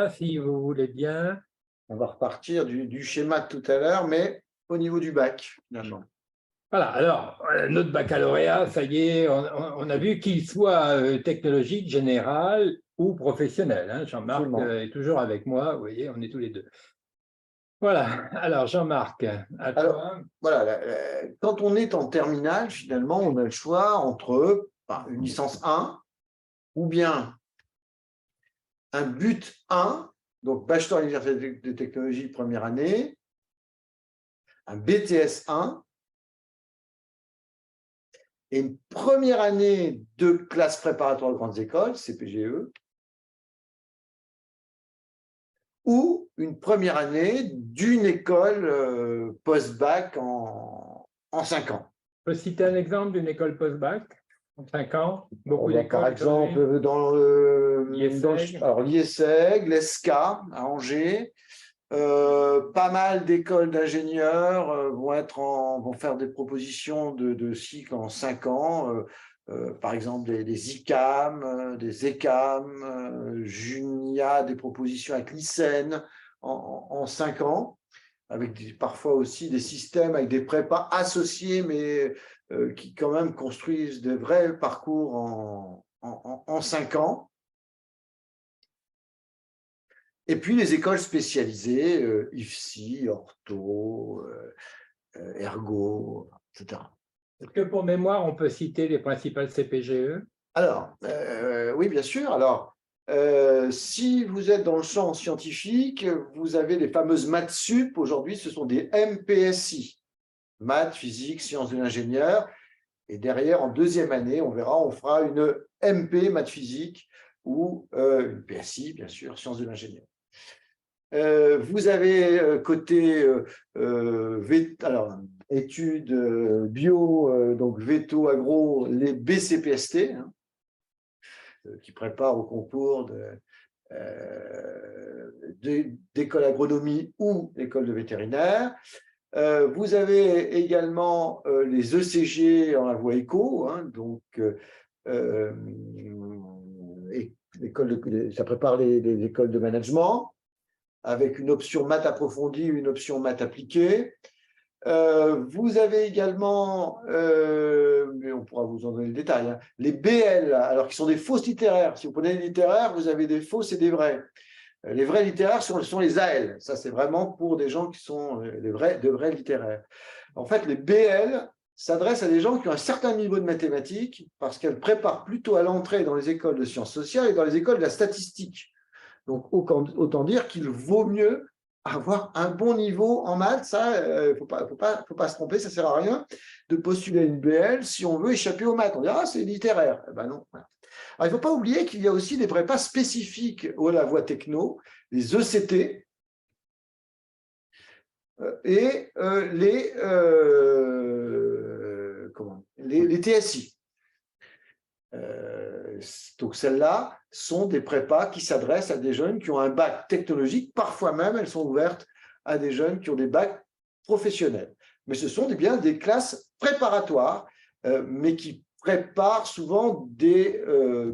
là, si vous voulez bien. On va repartir du schéma de tout à l'heure, mais au niveau du bac, finalement. Voilà, alors, notre baccalauréat, ça y est, on a vu qu'il soit technologique, général ou professionnel. Hein. Jean-Marc est toujours avec moi, vous voyez, on est tous les deux. Voilà, alors Jean-Marc, à toi. Voilà, quand on est en terminale, finalement, on a le choix entre une licence 1 ou bien un but 1, donc bachelor en université de technologie première année, un BTS 1 et une première année de classe préparatoire de grandes écoles, CPGE, ou une première année d'une école post-bac en 5 ans. Je peux citer un exemple d'une école post-bac en 5 ans, beaucoup d'écoles. Par exemple, dans l'IESEG, l'ESCA à Angers, pas mal d'écoles d'ingénieurs vont faire des propositions de cycles en 5 ans, par exemple des ICAM, des ECAM, Junia, des propositions avec l'ICEN en 5 ans, avec parfois aussi des systèmes avec des prépas associés, mais qui quand même construisent de vrais parcours en 5 ans. Et puis les écoles spécialisées, IFSI, Ortho, Ergo, etc. Est-ce que pour mémoire, on peut citer les principales CPGE? Alors, oui, bien sûr. Alors, si vous êtes dans le champ scientifique, vous avez les fameuses maths sup. Aujourd'hui, ce sont des MPSI, maths, physique, sciences de l'ingénieur. Et derrière, en deuxième année, on verra, on fera une MP, maths physique, ou une PSI, bien sûr, sciences de l'ingénieur. Vous avez côté études bio, donc veto agro, les BCPST, hein, qui préparent au concours d'école agronomie ou école de vétérinaire. Vous avez également les ECG en la voie éco, hein, donc ça prépare les écoles de management, avec une option maths approfondie, une option maths appliquée. Vous avez également, mais on pourra vous en donner le détail, hein, les BL, alors qui sont des fausses littéraires. Si vous prenez les littéraires, vous avez des fausses et des vrais. Les vrais littéraires sont les AL. Ça, c'est vraiment pour des gens qui sont de vrais littéraires. En fait, les BL s'adressent à des gens qui ont un certain niveau de mathématiques parce qu'elles préparent plutôt à l'entrée dans les écoles de sciences sociales et dans les écoles de la statistique. Donc, autant dire qu'il vaut mieux avoir un bon niveau en maths. Ça, il faut pas se tromper, ça ne sert à rien de postuler à une BL si on veut échapper aux maths. On dira, ah, c'est littéraire. Eh ben non. Alors, il ne faut pas oublier qu'il y a aussi des prépas spécifiques à la voie techno, les ECT et les TSI. Donc, celles-là sont des prépas qui s'adressent à des jeunes qui ont un bac technologique. Parfois même, elles sont ouvertes à des jeunes qui ont des bacs professionnels. Mais ce sont bien des classes préparatoires, mais qui préparent souvent des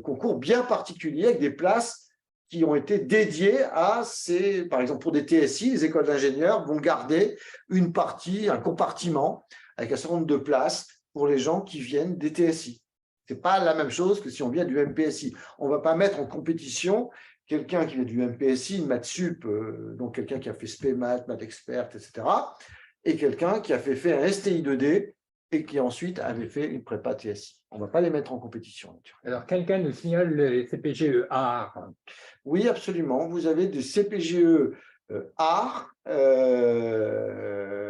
concours bien particuliers avec des places qui ont été dédiées à ces, par exemple pour des TSI, les écoles d'ingénieurs vont garder une partie, un compartiment avec un certain nombre de places pour les gens qui viennent des TSI. Ce n'est pas la même chose que si on vient du MPSI. On ne va pas mettre en compétition quelqu'un qui vient du MPSI, une maths sup, donc quelqu'un qui a fait SPE maths, maths expert, etc., et quelqu'un qui a fait un STI 2D et qui ensuite avait fait une prépa TSI. On ne va pas les mettre en compétition. Alors, quelqu'un nous signale les CPGE art. Oui, absolument. Vous avez des CPGE art.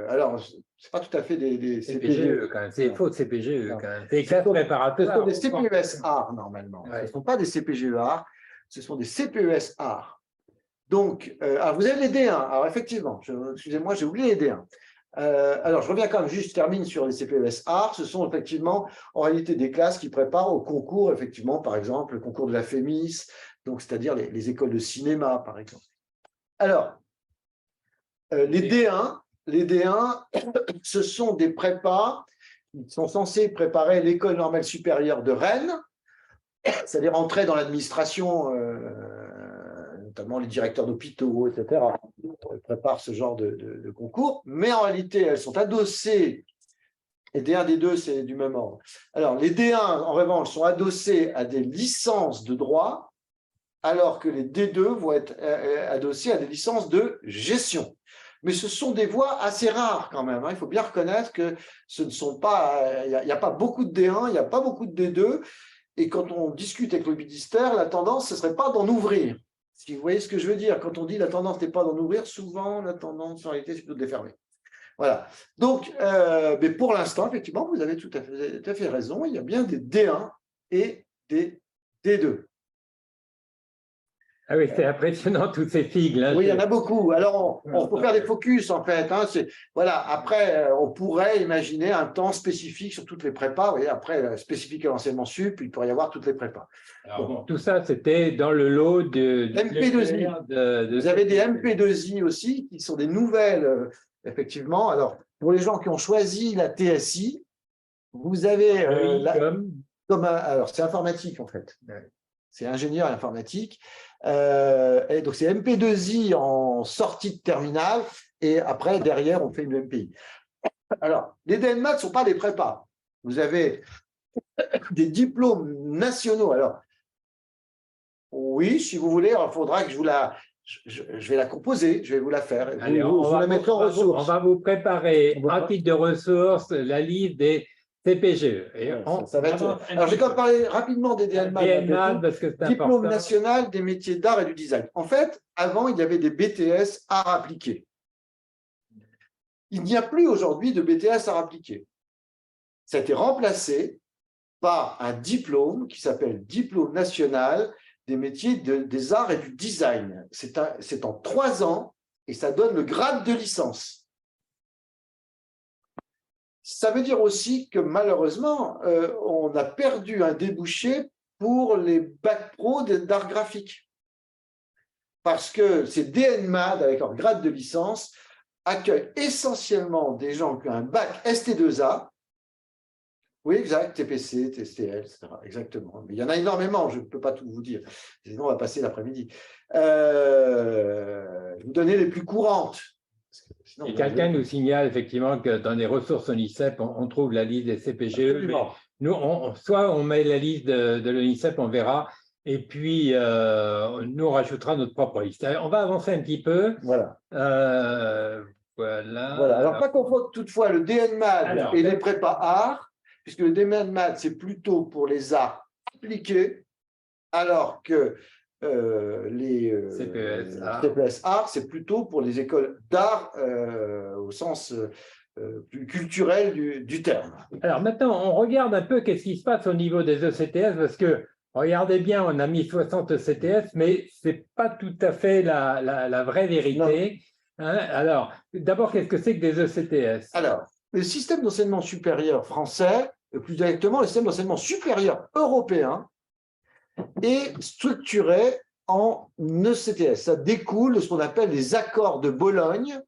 Alors, c'est pas tout à fait des CPGE quand même. C'est faux de CPGE quand même. C'est classe préparatoire. Ce sont des CPES art normalement. Ouais. Ce ne sont pas des CPGE art, ce sont des CPES art. Donc, vous avez les D1. Alors, effectivement, excusez-moi, j'ai oublié les D1. Alors, je reviens quand même, juste je termine sur les CPES art. Ce sont effectivement, en réalité, des classes qui préparent au concours, effectivement, par exemple, le concours de la FEMIS, donc c'est-à-dire les écoles de cinéma, par exemple. Alors, les D1, ce sont des prépas qui sont censés préparer l'école normale supérieure de Rennes, c'est-à-dire entrer dans l'administration notamment les directeurs d'hôpitaux, etc., préparent ce genre de concours, mais en réalité, elles sont adossées, et D1, D2, c'est du même ordre. Alors, les D1, en revanche, sont adossés à des licences de droit, alors que les D2 vont être adossés à des licences de gestion. Mais ce sont des voies assez rares quand même. Il faut bien reconnaître que ce ne sont pas, il n'y a pas beaucoup de D1, il n'y a pas beaucoup de D2. Et quand on discute avec le ministère, la tendance, ce ne serait pas d'en ouvrir. Si vous voyez ce que je veux dire, quand on dit la tendance n'est pas d'en ouvrir, souvent la tendance en réalité, c'est plutôt de les fermer. Voilà. Donc, mais pour l'instant, effectivement, vous avez tout à fait raison. Il y a bien des D1 et des D2. Ah oui, c'est impressionnant, tous ces figles. Oui, il y en a beaucoup. Alors, on peut faire des focus, en fait. Voilà. Après, on pourrait imaginer un temps spécifique sur toutes les prépas. Vous voyez, après, spécifique à l'enseignement sup, il pourrait y avoir toutes les prépas. Alors, bon, tout ça, c'était dans le lot de MP2I. Vous avez des MP2I aussi, qui sont des nouvelles, effectivement. Alors, pour les gens qui ont choisi la TSI, vous avez… alors, c'est informatique, en fait. C'est ingénieur informatique. Et donc, c'est MP2I en sortie de terminale. Et après, derrière, on fait une MPI. Alors, les DNMAT ne sont pas des prépas. Vous avez des diplômes nationaux. Alors, oui, si vous voulez, il faudra que je vais la composer, je vais vous la faire. Allez, on va mettre en ressources. On va vous préparer à titre de ressources la liste des CPGE. Et ça va être… Alors, je vais quand même parler rapidement des DNMAT. Parce que c'est Diplôme national des métiers d'art et du design. En fait, avant, il y avait des BTS arts appliqués. Il n'y a plus aujourd'hui de BTS arts appliqués. Ça a été remplacé par un diplôme qui s'appelle Diplôme national des métiers des arts et du design. C'est en 3 ans et ça donne le grade de licence. Ça veut dire aussi que malheureusement, on a perdu un débouché pour les bacs pro d'art graphique. Parce que ces DNMAD, avec leur grade de licence, accueillent essentiellement des gens qui ont un bac ST2A. Oui, exact, TPC, TSTL, etc. Exactement. Mais il y en a énormément, je ne peux pas tout vous dire. Sinon, on va passer l'après-midi. Je vous donner les plus courantes. Sinon, et quelqu'un nous signale effectivement que dans les ressources ONICEP, on trouve la liste des CPGE. Nous, soit on met la liste de l'ONICEP, on verra, et puis nous, on rajoutera notre propre liste. On va avancer un petit peu. Voilà. Voilà. Alors, pas confondre toutefois le DNMAD et les prépas arts, puisque le DNMAD, c'est plutôt pour les arts appliqués, alors que les CPS arts, c'est plutôt pour les écoles d'art au sens plus culturel du terme. Alors maintenant, on regarde un peu qu'est-ce qui se passe au niveau des ECTS, parce que, regardez bien, on a mis 60 ECTS, mais ce n'est pas tout à fait la vraie vérité. Hein? Alors, d'abord, qu'est-ce que c'est que des ECTS? Alors, le système d'enseignement supérieur français, plus directement le système d'enseignement supérieur européen, est structuré en ECTS. Ça découle de ce qu'on appelle les accords de Bologne,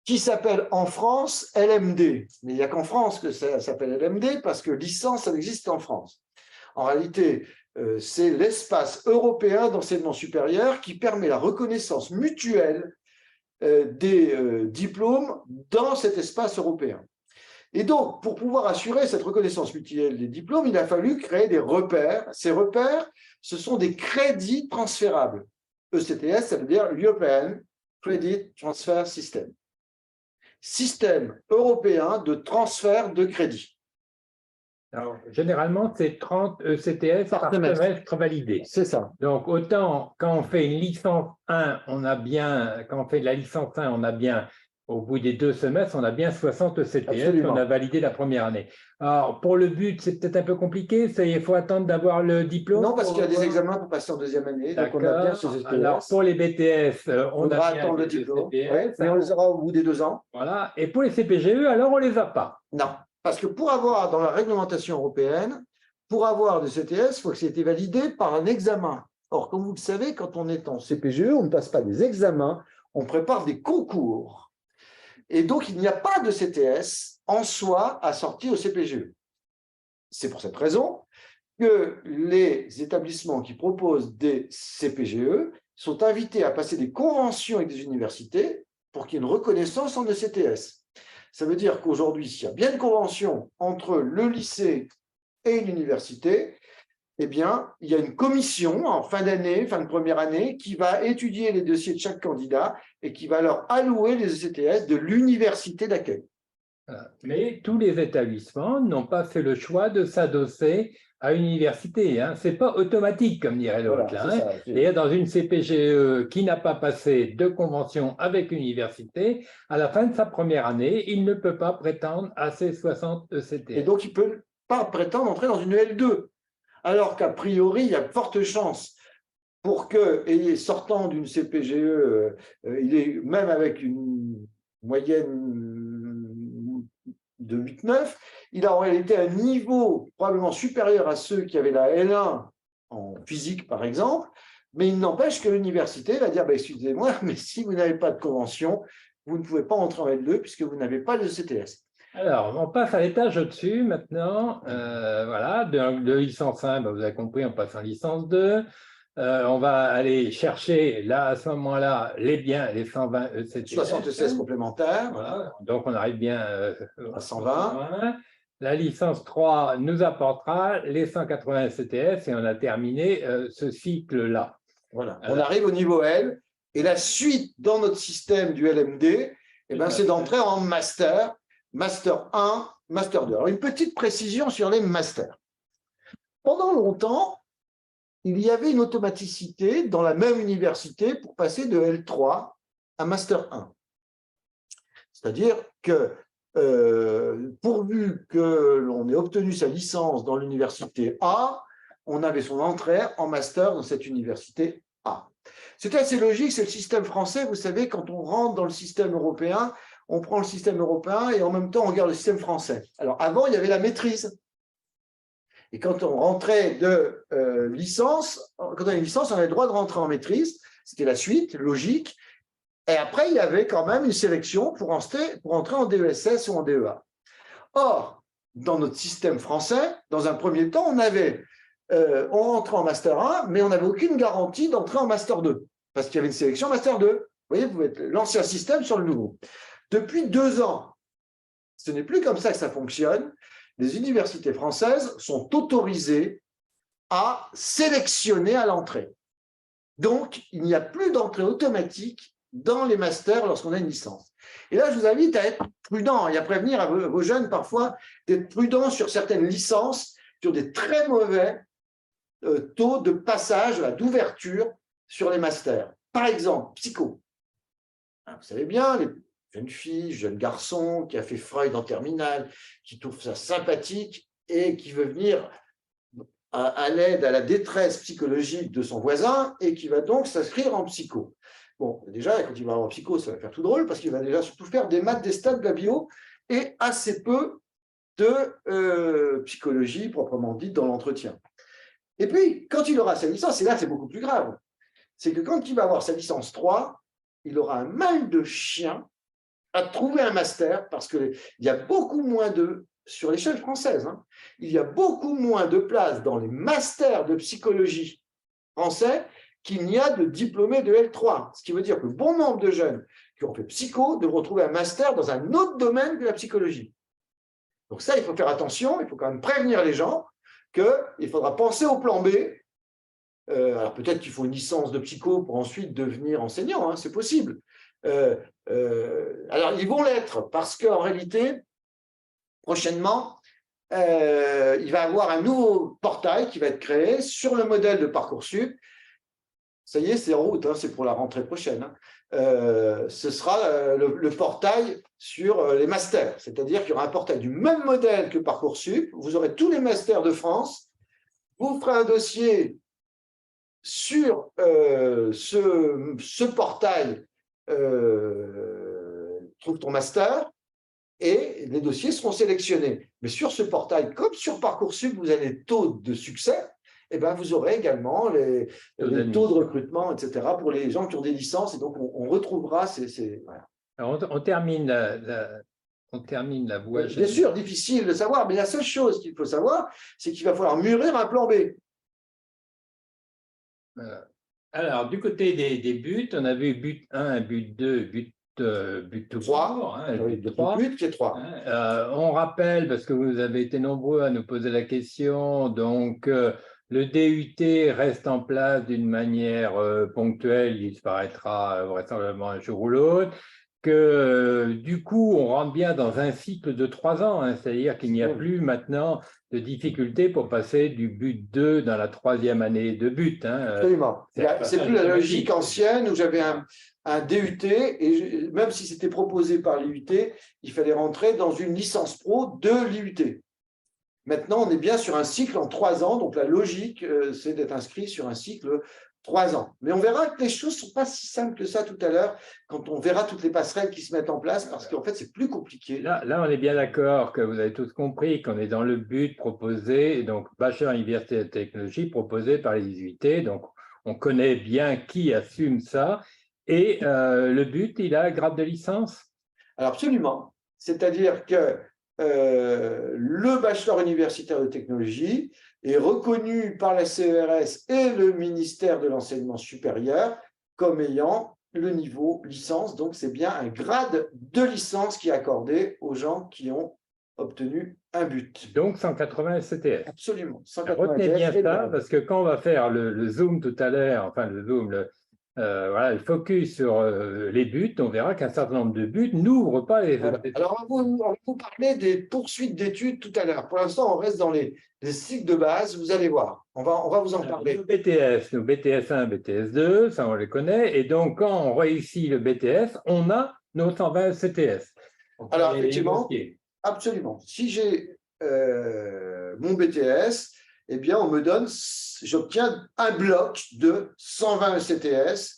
qui s'appellent en France LMD. Mais il n'y a qu'en France que ça s'appelle LMD, parce que licence, ça existe en France. En réalité, c'est l'espace européen d'enseignement supérieur qui permet la reconnaissance mutuelle des diplômes dans cet espace européen. Et donc, pour pouvoir assurer cette reconnaissance mutuelle des diplômes, il a fallu créer des repères. Ces repères, ce sont des crédits transférables. ECTS, ça veut dire European Credit Transfer System. Système européen de transfert de crédits. Alors, généralement, c'est 30 ECTS par semestre validé. C'est ça. Donc, autant quand on fait une licence 1, quand on fait de la licence 1, on a bien, au bout des 2 semestres, on a bien 60 ECTS qu'on a validé la première année. Alors, pour le but, c'est peut-être un peu compliqué, il faut attendre d'avoir le diplôme. Non, parce qu'il y a des examens pour passer en 2e année, donc on a bien ces ECTS. Alors, pour les BTS, on va attendre le diplôme, mais on les aura au bout des 2 ans. Voilà, et pour les CPGE, alors on ne les a pas. Non. Parce que pour avoir, dans la réglementation européenne, pour avoir des CTS, il faut que ça ait été validé par un examen. Or, comme vous le savez, quand on est en CPGE, on ne passe pas des examens, on prépare des concours. Et donc, il n'y a pas de CTS en soi assorti au CPGE. C'est pour cette raison que les établissements qui proposent des CPGE sont invités à passer des conventions avec des universités pour qu'il y ait une reconnaissance en ECTS. Ça veut dire qu'aujourd'hui, s'il y a bien une convention entre le lycée et l'université, eh bien, il y a une commission en fin d'année, fin de première année, qui va étudier les dossiers de chaque candidat et qui va leur allouer les ECTS de l'université d'accueil. Mais tous les établissements n'ont pas fait le choix de s'adosser à une université. Hein. Ce n'est pas automatique, comme dirait l'autre. Voilà, Et dans une CPGE qui n'a pas passé de convention avec l'université, à la fin de sa première année, il ne peut pas prétendre à ses 60 ECTS. Et donc, il ne peut pas prétendre entrer dans une L2. Alors qu'a priori, il y a de fortes chances pour que, et sortant d'une CPGE, il est même avec une moyenne de 8-9, il a en réalité un niveau probablement supérieur à ceux qui avaient la L1 en physique, par exemple, mais il n'empêche que l'université va dire, excusez-moi, mais si vous n'avez pas de convention, vous ne pouvez pas entrer en L2 puisque vous n'avez pas de CTS. Alors, on passe à l'étage au-dessus maintenant. Voilà, de licence 1, vous avez compris, on passe en licence 2. On va aller chercher, là, à ce moment-là, les biens, les 120 ECTS. 76 complémentaires. Voilà. Donc, on arrive bien à 120. La licence 3 nous apportera les 180 ECTS et on a terminé ce cycle-là. Voilà. On arrive au niveau L et la suite dans notre système du LMD, c'est d'entrer en master. Master 1, Master 2. Alors, une petite précision sur les masters. Pendant longtemps, il y avait une automaticité dans la même université pour passer de L3 à Master 1. C'est-à-dire que pourvu que l'on ait obtenu sa licence dans l'université A, on avait son entrée en master dans cette université A. C'est assez logique, c'est le système français. Vous savez, quand on rentre dans le système européen, on prend le système européen et en même temps, on regarde le système français. Alors, avant, il y avait la maîtrise. Et quand on rentrait de licence, quand on avait une licence, on avait le droit de rentrer en maîtrise. C'était la suite, logique. Et après, il y avait quand même une sélection pour entrer en DESS ou en DEA. Or, dans notre système français, dans un premier temps, on rentrait en Master 1, mais on n'avait aucune garantie d'entrer en Master 2, parce qu'il y avait une sélection Master 2. Vous voyez, vous êtes l'ancien système sur le nouveau. Depuis 2 ans, ce n'est plus comme ça que ça fonctionne. Les universités françaises sont autorisées à sélectionner à l'entrée. Donc, il n'y a plus d'entrée automatique dans les masters lorsqu'on a une licence. Et là, je vous invite à être prudent et à prévenir à vos jeunes parfois d'être prudents sur certaines licences, sur des très mauvais taux de passage, d'ouverture sur les masters. Par exemple, psycho. Vous savez bien, les jeunes filles, jeunes garçons qui a fait Freud en terminale, qui trouve ça sympathique et qui veut venir à l'aide, à la détresse psychologique de son voisin et qui va donc s'inscrire en psycho. Bon, déjà, quand il va en psycho, ça va faire tout drôle parce qu'il va déjà surtout faire des maths, des stats, de la bio et assez peu de psychologie proprement dite dans l'entretien. Et puis, quand il aura sa licence, et là c'est beaucoup plus grave, c'est que quand il va avoir sa licence 3, il aura un mal de chien à trouver un master parce qu'il y a beaucoup moins sur l'échelle française, il y a beaucoup moins de places dans les masters de psychologie français qu'il n'y a de diplômés de L3. Ce qui veut dire que bon nombre de jeunes qui ont fait psycho devront trouver un master dans un autre domaine que la psychologie. Donc ça, il faut faire attention, il faut quand même prévenir les gens qu'il faudra penser au plan B. Alors peut-être qu'il faut une licence de psycho pour ensuite devenir enseignant, c'est possible. Alors ils vont l'être parce qu'en réalité, prochainement, il va y avoir un nouveau portail qui va être créé sur le modèle de Parcoursup. Ça y est, c'est en route, c'est pour la rentrée prochaine. Ce sera le portail sur les masters, c'est-à-dire qu'il y aura un portail du même modèle que Parcoursup. Vous aurez tous les masters de France. Vous ferez un dossier sur ce portail, trouve ton master, et les dossiers seront sélectionnés. Mais sur ce portail, comme sur Parcoursup, vous avez les taux de succès, vous aurez également les taux de recrutement, etc., pour les gens qui ont des licences. Et donc, on retrouvera voilà. Alors, on termine la voie. Bien sûr, difficile de savoir, mais la seule chose qu'il faut savoir, c'est qu'il va falloir mûrir un plan B. Alors, du côté des buts, on a vu but 1, but 2, but tout 3, court, hein, oui, but 3. but qui est 3. On rappelle, parce que vous avez été nombreux à nous poser la question, donc le DUT reste en place d'une manière ponctuelle, il disparaîtra vraisemblablement un jour ou l'autre, que du coup, on rentre bien dans un cycle de 3 ans, hein, c'est-à-dire qu'il n'y a plus maintenant de difficulté pour passer du but 2 dans la 3e année de but. Hein. Absolument. C'est plus la logique ancienne où j'avais un DUT et même si c'était proposé par l'IUT, il fallait rentrer dans une licence pro de l'IUT. Maintenant, on est bien sur un cycle en 3 ans, donc la logique, c'est d'être inscrit sur un cycle 3 ans. Mais on verra que les choses ne sont pas si simples que ça tout à l'heure, quand on verra toutes les passerelles qui se mettent en place, parce qu'en fait, c'est plus compliqué. Là, on est bien d'accord que vous avez tous compris qu'on est dans le but proposé, donc bachelor université de technologie proposé par les IUT, donc on connaît bien qui assume ça, et le but, il a un grade de licence? Alors absolument, c'est-à-dire que le bachelor universitaire de technologie est reconnu par la CERS et le ministère de l'enseignement supérieur comme ayant le niveau licence. Donc, c'est bien un grade de licence qui est accordé aux gens qui ont obtenu un but. Donc, 180 SCTS. Absolument. 180 retenez bien ça, parce que quand on va faire le zoom tout à l'heure, enfin le zoom, voilà, le focus sur les buts, on verra qu'un certain nombre de buts n'ouvrent pas les... Voilà. Alors, on va vous parler des poursuites d'études tout à l'heure. Pour l'instant, on reste dans les cycles de base, vous allez voir. On va vous en parler. Nos BTS 1, BTS 2, ça on les connaît. Et donc, quand on réussit le BTS, on a nos 120 CTS. Alors, effectivement, absolument. Si j'ai mon BTS, eh bien, j'obtiens un bloc de 120 ECTS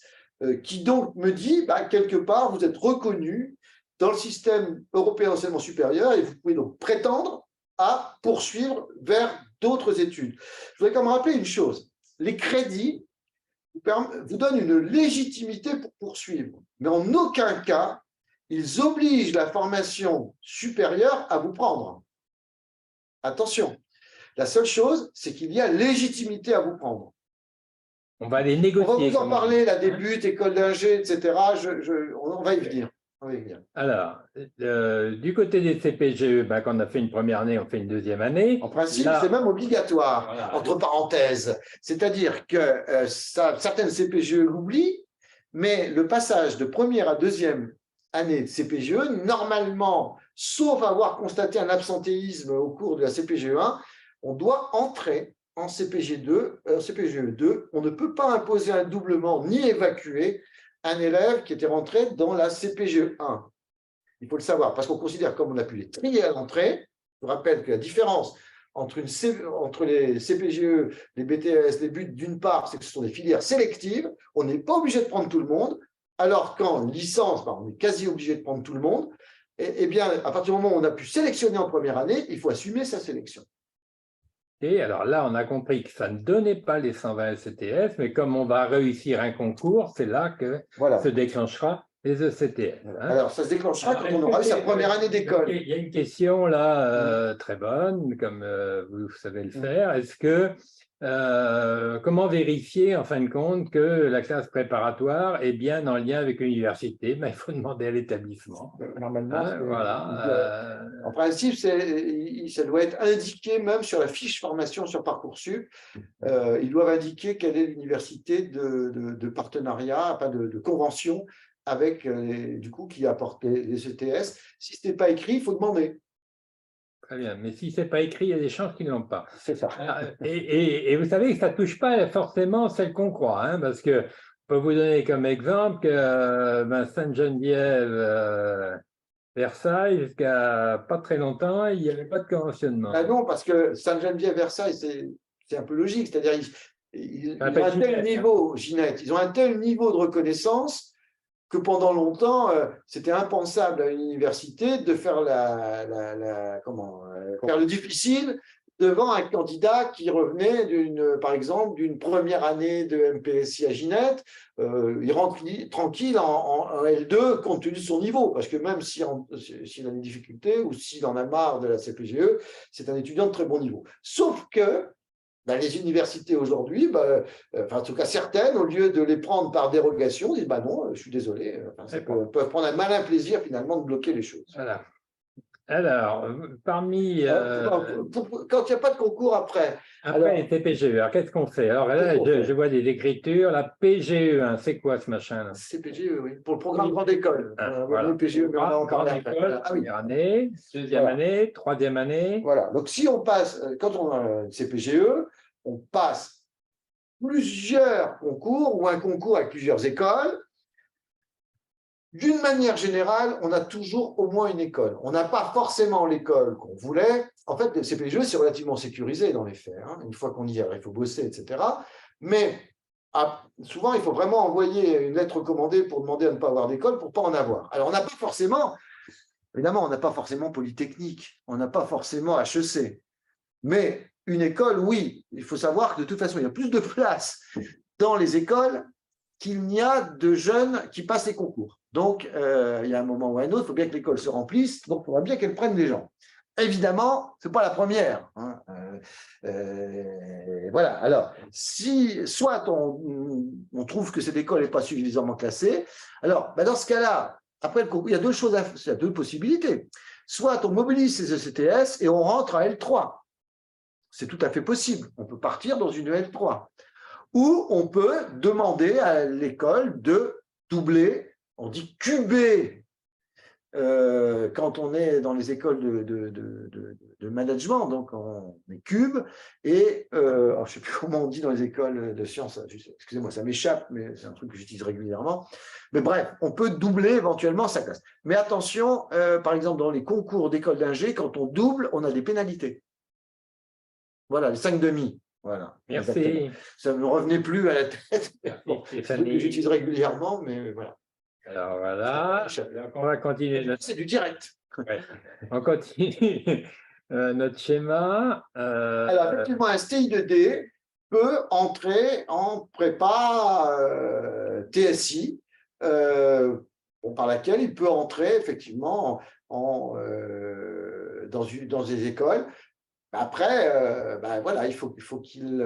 qui donc me dit, quelque part, vous êtes reconnu dans le système européen d'enseignement supérieur et vous pouvez donc prétendre à poursuivre vers d'autres études. Je voudrais quand même rappeler une chose. Les crédits vous donnent une légitimité pour poursuivre, mais en aucun cas, ils obligent la formation supérieure à vous prendre. Attention, la seule chose, c'est qu'il y a légitimité à vous prendre. On va les négocier. On va vous en parler, la début, école d'ingé, etc. On va y venir. Alors, du côté des CPGE, quand on a fait une première année, on fait une deuxième année. En principe, c'est même obligatoire, voilà, entre parenthèses. C'est-à-dire que certaines CPGE l'oublient, mais le passage de première à deuxième année de CPGE, normalement, sauf avoir constaté un absentéisme au cours de la CPGE 1, on doit entrer en CPGE 2. On ne peut pas imposer un doublement ni évacuer un élève qui était rentré dans la CPGE 1. Il faut le savoir, parce qu'on considère, comme on a pu les trier à l'entrée, je vous rappelle que la différence entre les CPGE, les BTS, les BUT, d'une part, c'est que ce sont des filières sélectives, on n'est pas obligé de prendre tout le monde, alors qu'en licence, on est quasi obligé de prendre tout le monde. Et bien, à partir du moment où on a pu sélectionner en première année, il faut assumer sa sélection. Et alors là, on a compris que ça ne donnait pas les 120 ECTS, mais comme on va réussir un concours, c'est là que se déclenchera les ECTS. Hein. Alors, ça se déclenchera quand on aura eu sa première année d'école. Il y a une question là très bonne, comme vous savez le faire. Est-ce que, comment vérifier en fin de compte que la classe préparatoire est bien en lien avec l'université? Il faut demander à l'établissement. Normalement, voilà. En principe, ça doit être indiqué même sur la fiche formation sur Parcoursup. Ils doivent indiquer quelle est l'université de partenariat, pas de convention avec, du coup, qui apporte les ETS. Si ce n'est pas écrit, il faut demander. Très bien, mais si ce n'est pas écrit, il y a des chances qu'ils ne l'ont pas. C'est ça. Et vous savez que ça ne touche pas forcément celle qu'on croit, hein, parce que je peux vous donner comme exemple que Sainte-Geneviève, Versailles, jusqu'à pas très longtemps, il n'y avait pas de conventionnement. Non, parce que Sainte-Geneviève, Versailles, c'est un peu logique, c'est-à-dire ils ont un tel niveau, Ginette, ils ont un tel niveau de reconnaissance que pendant longtemps, c'était impensable à une université de faire faire le difficile devant un candidat qui revenait par exemple, d'une première année de MPSI à Ginette. Il rentre tranquille en L2 compte tenu de son niveau, parce que même s'il a des difficultés ou s'il en a marre de la CPGE, c'est un étudiant de très bon niveau. Sauf que les universités aujourd'hui, en tout cas certaines, au lieu de les prendre par dérogation, disent non, je suis désolé, peuvent prendre un malin plaisir finalement de bloquer les choses. Voilà. Alors, parmi… quand il n'y a pas de concours après… Après les TPGE, alors qu'est-ce qu'on fait? Alors là, je vois des écritures, la PGE1, c'est quoi ce machin-là? C'est PGE, oui, pour le programme grande école. Voilà. PGE, mais on a encore grande école, première année, deuxième année, troisième année. Voilà, donc si on passe, quand on a un CPGE, on passe plusieurs concours ou un concours avec plusieurs écoles. D'une manière générale, on a toujours au moins une école. On n'a pas forcément l'école qu'on voulait. En fait, le CPGE, c'est relativement sécurisé dans les faits. Une fois qu'on y est, il faut bosser, etc. Mais souvent, il faut vraiment envoyer une lettre recommandée pour demander à ne pas avoir d'école pour ne pas en avoir. Alors, on n'a pas forcément, évidemment, on n'a pas forcément Polytechnique, on n'a pas forcément HEC. Mais une école, oui. Il faut savoir que de toute façon, il y a plus de place dans les écoles qu'il n'y a de jeunes qui passent les concours. Donc, il y a un moment ou un autre, il faut bien que l'école se remplisse, donc il faudra bien qu'elle prenne des gens. Évidemment, ce n'est pas la première. Voilà, alors, si soit on trouve que cette école n'est pas suffisamment classée, alors, dans ce cas-là, après le concours, il y a deux possibilités. Soit on mobilise ces ECTS et on rentre à L3. C'est tout à fait possible. On peut partir dans une L3. Ou on peut demander à l'école de doubler, on dit cuber, quand on est dans les écoles de management, donc on est cube, et je ne sais plus comment on dit dans les écoles de sciences, excusez-moi, ça m'échappe, mais c'est un truc que j'utilise régulièrement. Mais bref, on peut doubler éventuellement sa classe. Mais attention, par exemple, dans les concours d'école d'ingé, quand on double, on a des pénalités. Voilà, les 5,5. Voilà. Merci. Exactement. Ça ne me revenait plus à la tête. Bon, c'est un truc que j'utilise régulièrement, mais voilà. Alors voilà, on va continuer. C'est du direct. Ouais. On continue notre schéma. Alors, effectivement, un STI2D peut entrer en prépa TSI, par laquelle il peut entrer effectivement dans des écoles. Après, voilà, il faut qu'il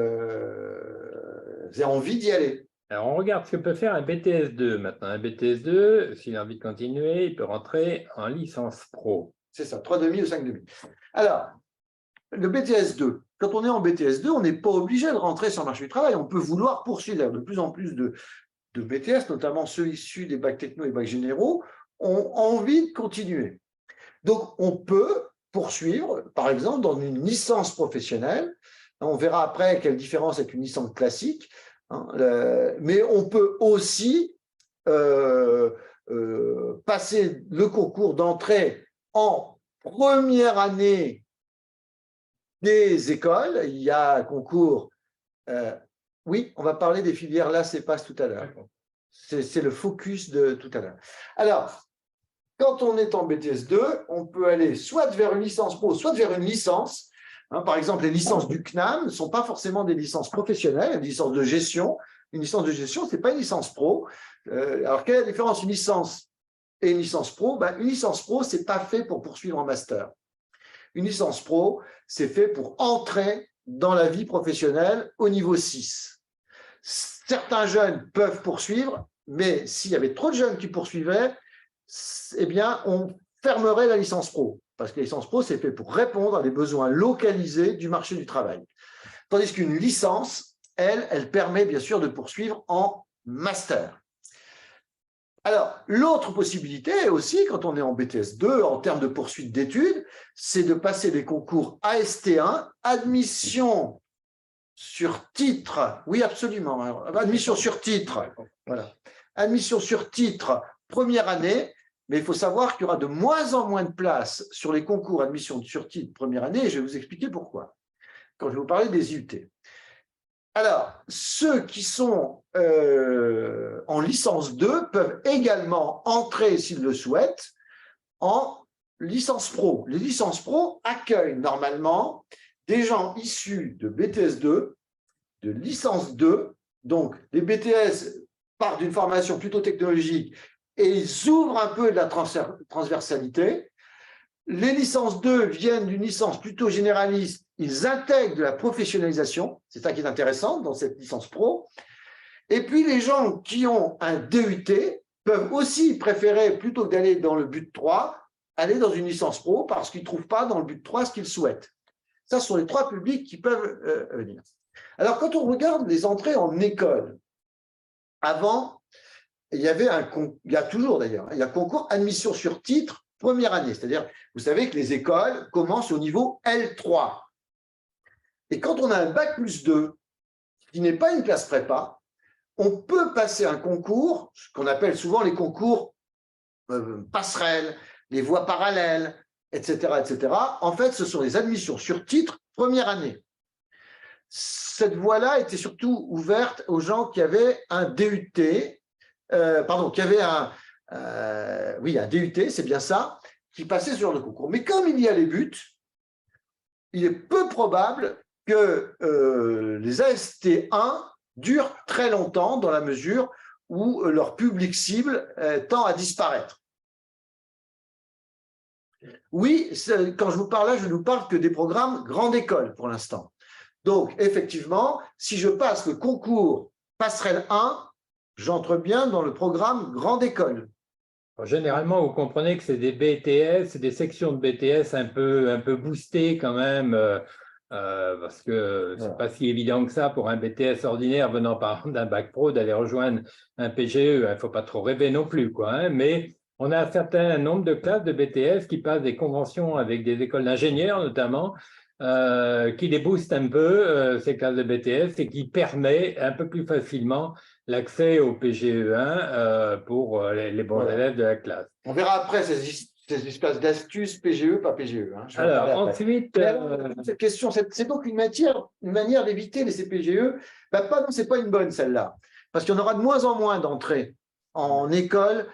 ait envie d'y aller. Alors, on regarde ce que peut faire un BTS2 maintenant. Un BTS2, s'il a envie de continuer, il peut rentrer en licence pro. C'est ça, 3,5 ou 5,5. Alors, le BTS2, quand on est en BTS2, on n'est pas obligé de rentrer sur le marché du travail. On peut vouloir poursuivre. De plus en plus de BTS, notamment ceux issus des bacs techno et bacs généraux, ont envie de continuer. Donc, on peut poursuivre, par exemple, dans une licence professionnelle. On verra après quelle différence avec une licence classique. Mais on peut aussi passer le concours d'entrée en première année des écoles. Il y a un concours. Oui, on va parler des filières là, c'est pas tout à l'heure. C'est le focus de tout à l'heure. Alors, quand on est en BTS2, on peut aller soit vers une licence pro, soit vers une licence. Par exemple, les licences du CNAM ne sont pas forcément des licences professionnelles, une licence de gestion. Une licence de gestion, ce n'est pas une licence pro. Alors, quelle est la différence une licence et une licence pro? Une licence pro, ce n'est pas fait pour poursuivre en master. Une licence pro, c'est fait pour entrer dans la vie professionnelle au niveau 6. Certains jeunes peuvent poursuivre, mais s'il y avait trop de jeunes qui poursuivaient, eh bien, on fermerait la licence pro. Parce que la licence pro, c'est fait pour répondre à des besoins localisés du marché du travail. Tandis qu'une licence, elle permet bien sûr de poursuivre en master. Alors, l'autre possibilité aussi, quand on est en BTS2, en termes de poursuite d'études, c'est de passer des concours AST1, admission sur titre. Oui, absolument. Admission sur titre. Voilà. Admission sur titre, première année. Mais il faut savoir qu'il y aura de moins en moins de places sur les concours admission sur titre première année, et je vais vous expliquer pourquoi, quand je vais vous parler des IUT. Alors, ceux qui sont en licence 2 peuvent également entrer, s'ils le souhaitent, en licence pro. Les licences pro accueillent normalement des gens issus de BTS2, de licence 2, donc les BTS partent d'une formation plutôt technologique, et ils ouvrent un peu de la transversalité. Les licences 2 viennent d'une licence plutôt généraliste, ils intègrent de la professionnalisation, c'est ça qui est intéressant dans cette licence pro. Et puis les gens qui ont un DUT peuvent aussi préférer, plutôt que d'aller dans le but 3, aller dans une licence pro parce qu'ils ne trouvent pas dans le but 3 ce qu'ils souhaitent. Ça, ce sont les trois publics qui peuvent venir. Alors, quand on regarde les entrées en école, avant, il y a toujours d'ailleurs, il y a concours admission sur titre première année. C'est-à-dire, vous savez que les écoles commencent au niveau L3. Et quand on a un bac plus 2, qui n'est pas une classe prépa, on peut passer un concours, ce qu'on appelle souvent les concours passerelles, les voies parallèles, etc., etc. En fait, ce sont les admissions sur titre première année. Cette voie-là était surtout ouverte aux gens qui avaient un DUT, qui avaient un DUT, c'est bien ça, qui passaient ce genre de concours. Mais comme il y a les buts, il est peu probable que les AST1 durent très longtemps dans la mesure où leur public cible tend à disparaître. Oui, quand je vous parle là, je ne vous parle que des programmes grande école pour l'instant. Donc, effectivement, si je passe le concours passerelle 1, j'entre bien dans le programme grande école. Généralement, vous comprenez que c'est des BTS, des sections de BTS un peu boostées quand même, parce que c'est pas si évident que ça pour un BTS ordinaire venant par exemple d'un bac pro d'aller rejoindre un PGE. Il ne faut pas trop rêver non plus, quoi, hein, mais on a un certain nombre de classes de BTS qui passent des conventions avec des écoles d'ingénieurs notamment, qui les boostent un peu, ces classes de BTS, et qui permet un peu plus facilement l'accès au PGE1 pour les bons élèves de la classe. On verra après ces espèces d'astuces PGE, pas PGE. Hein. Alors, ensuite… cette question, c'est donc une manière d'éviter les CPGE. Ce n'est pas une bonne, celle-là. Parce qu'il y en aura de moins en moins d'entrées en école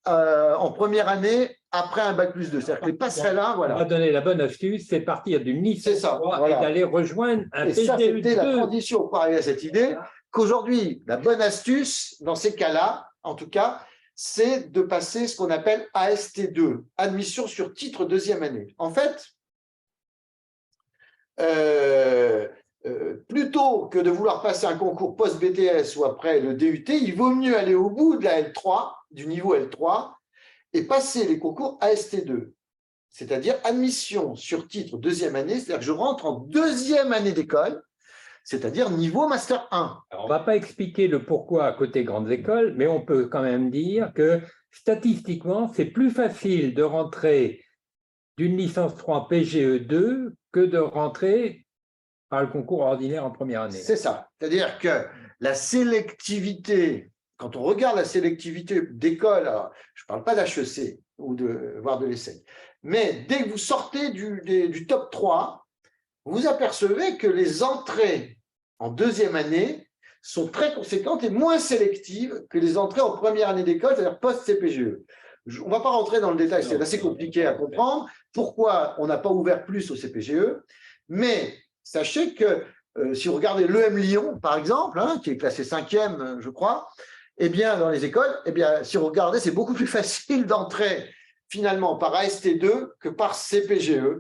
en première année après un bac plus 2. C'est-à-dire que les passerelles-là, voilà. On va donner la bonne astuce, c'est partir d'une licence 3 et d'aller rejoindre un PGE2. Et ça, c'était la condition pour arriver à cette idée, qu'aujourd'hui, la bonne astuce, dans ces cas-là, en tout cas, c'est de passer ce qu'on appelle AST2, admission sur titre deuxième année. En fait, plutôt que de vouloir passer un concours post-BTS ou après le DUT, il vaut mieux aller au bout de la L3, du niveau L3, et passer les concours AST2, c'est-à-dire admission sur titre deuxième année, c'est-à-dire que je rentre en deuxième année d'école, c'est-à-dire niveau Master 1. Alors, on ne va pas expliquer le pourquoi à côté grandes écoles, mais on peut quand même dire que statistiquement, c'est plus facile de rentrer d'une licence 3 PGE2 que de rentrer par le concours ordinaire en première année. C'est ça. C'est-à-dire que la sélectivité, quand on regarde la sélectivité d'école, alors je ne parle pas d'HEC ou voire de l'essai, mais dès que vous sortez du top 3, vous apercevez que les entrées en deuxième année sont très conséquentes et moins sélectives que les entrées en première année d'école, c'est-à-dire post-CPGE. On ne va pas rentrer dans le détail, c'est assez compliqué à comprendre pourquoi on n'a pas ouvert plus au CPGE, mais sachez que si vous regardez l'EM Lyon, par exemple, hein, qui est classé 5e, je crois, eh bien, dans les écoles, eh bien, si vous regardez, c'est beaucoup plus facile d'entrer finalement par AST2 que par CPGE,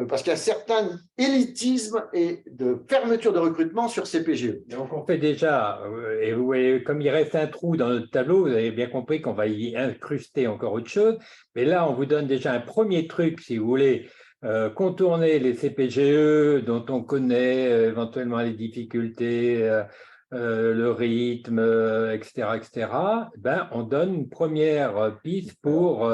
parce qu'il y a un certain élitisme et de fermeture de recrutement sur CPGE. Donc, on fait déjà, et vous voyez, comme il reste un trou dans notre tableau, vous avez bien compris qu'on va y incruster encore autre chose, mais là, on vous donne déjà un premier truc, si vous voulez, contourner les CPGE dont on connaît éventuellement les difficultés, le rythme, etc., etc., ben, on donne une première piste pour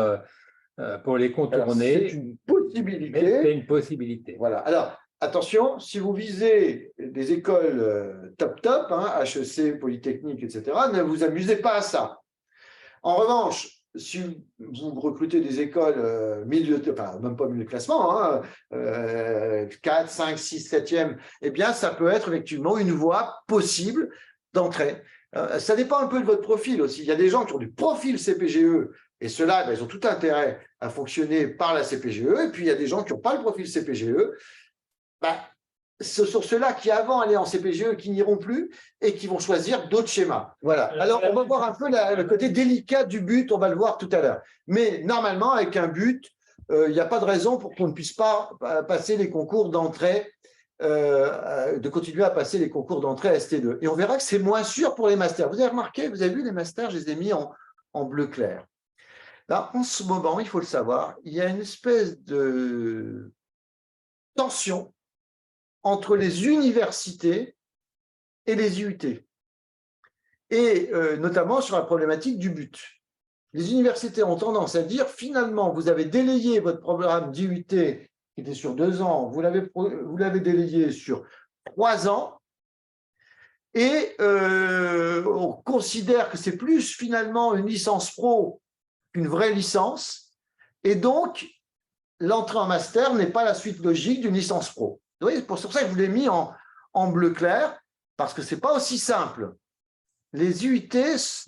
les contourner. C'est une possibilité. C'est une possibilité. Voilà. Alors, attention, si vous visez des écoles top, hein, HEC, Polytechnique, etc., ne vous amusez pas à ça. En revanche, si vous recrutez des écoles même pas milieu de classement, hein, 4, 5, 6, 7e, eh bien, ça peut être effectivement une voie possible d'entrée. Ça dépend un peu de votre profil aussi. Il y a des gens qui ont du profil CPGE, et ceux-là, ils ont tout intérêt à fonctionner par la CPGE, et puis il y a des gens qui n'ont pas le profil CPGE. Ce sont ceux-là qui avant allaient en CPGE qui n'iront plus et qui vont choisir d'autres schémas. Voilà. Alors, on va voir un peu le côté délicat du but, on va le voir tout à l'heure. Mais normalement, avec un but, il n'y a pas de raison pour qu'on ne puisse pas passer les concours d'entrée de continuer à passer les concours d'entrée à ST2. Et on verra que c'est moins sûr pour les masters. Vous avez remarqué, vous avez vu les masters, je les ai mis en bleu clair. Là, en ce moment, il faut le savoir, il y a une espèce de tension entre les universités et les IUT, et notamment sur la problématique du but. Les universités ont tendance à dire, finalement, vous avez délayé votre programme d'IUT qui était sur 2 ans, vous l'avez délayé sur 3 ans, et on considère que c'est plus finalement une licence pro qu'une vraie licence, et donc l'entrée en master n'est pas la suite logique d'une licence pro. Vous voyez, c'est pour ça que je vous l'ai mis en bleu clair, parce que ce n'est pas aussi simple. Les IUT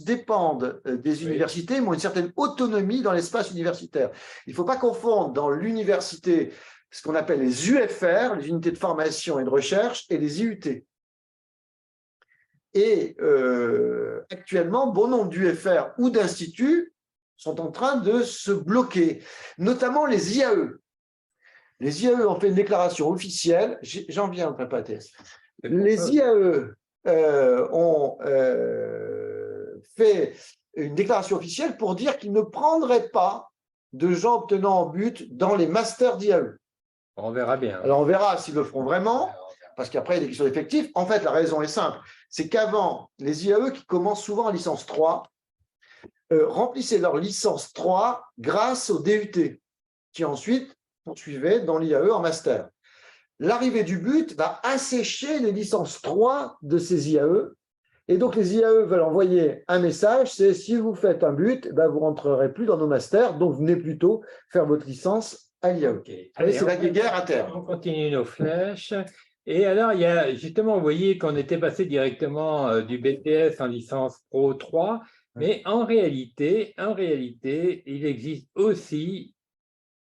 dépendent des universités, mais ont une certaine autonomie dans l'espace universitaire. Il ne faut pas confondre dans l'université ce qu'on appelle les UFR, les unités de formation et de recherche, et les IUT. Et actuellement, bon nombre d'UFR ou d'instituts sont en train de se bloquer, notamment les IAE. Les IAE ont fait une déclaration officielle, j'en viens au prépa ATS. Les IAE ont fait une déclaration officielle pour dire qu'ils ne prendraient pas de gens obtenant en but dans les masters d'IAE. On verra bien. Alors on verra s'ils le feront vraiment, parce qu'après il y a des questions d'effectifs. En fait, la raison est simple, c'est qu'avant, les IAE qui commencent souvent en licence 3, remplissaient leur licence 3 grâce au DUT, qui ensuite poursuivaient dans l'IAE en master. L'arrivée du but va assécher les licences 3 de ces IAE, et donc les IAE veulent envoyer un message, c'est si vous faites un but, ben vous ne rentrerez plus dans nos masters, donc venez plutôt faire votre licence à l'IAE. Okay. C'est la guerre interne. On continue nos flèches. Et alors, il y a justement, vous voyez qu'on était passé directement du BTS en licence Pro 3, mais en réalité, il existe aussi,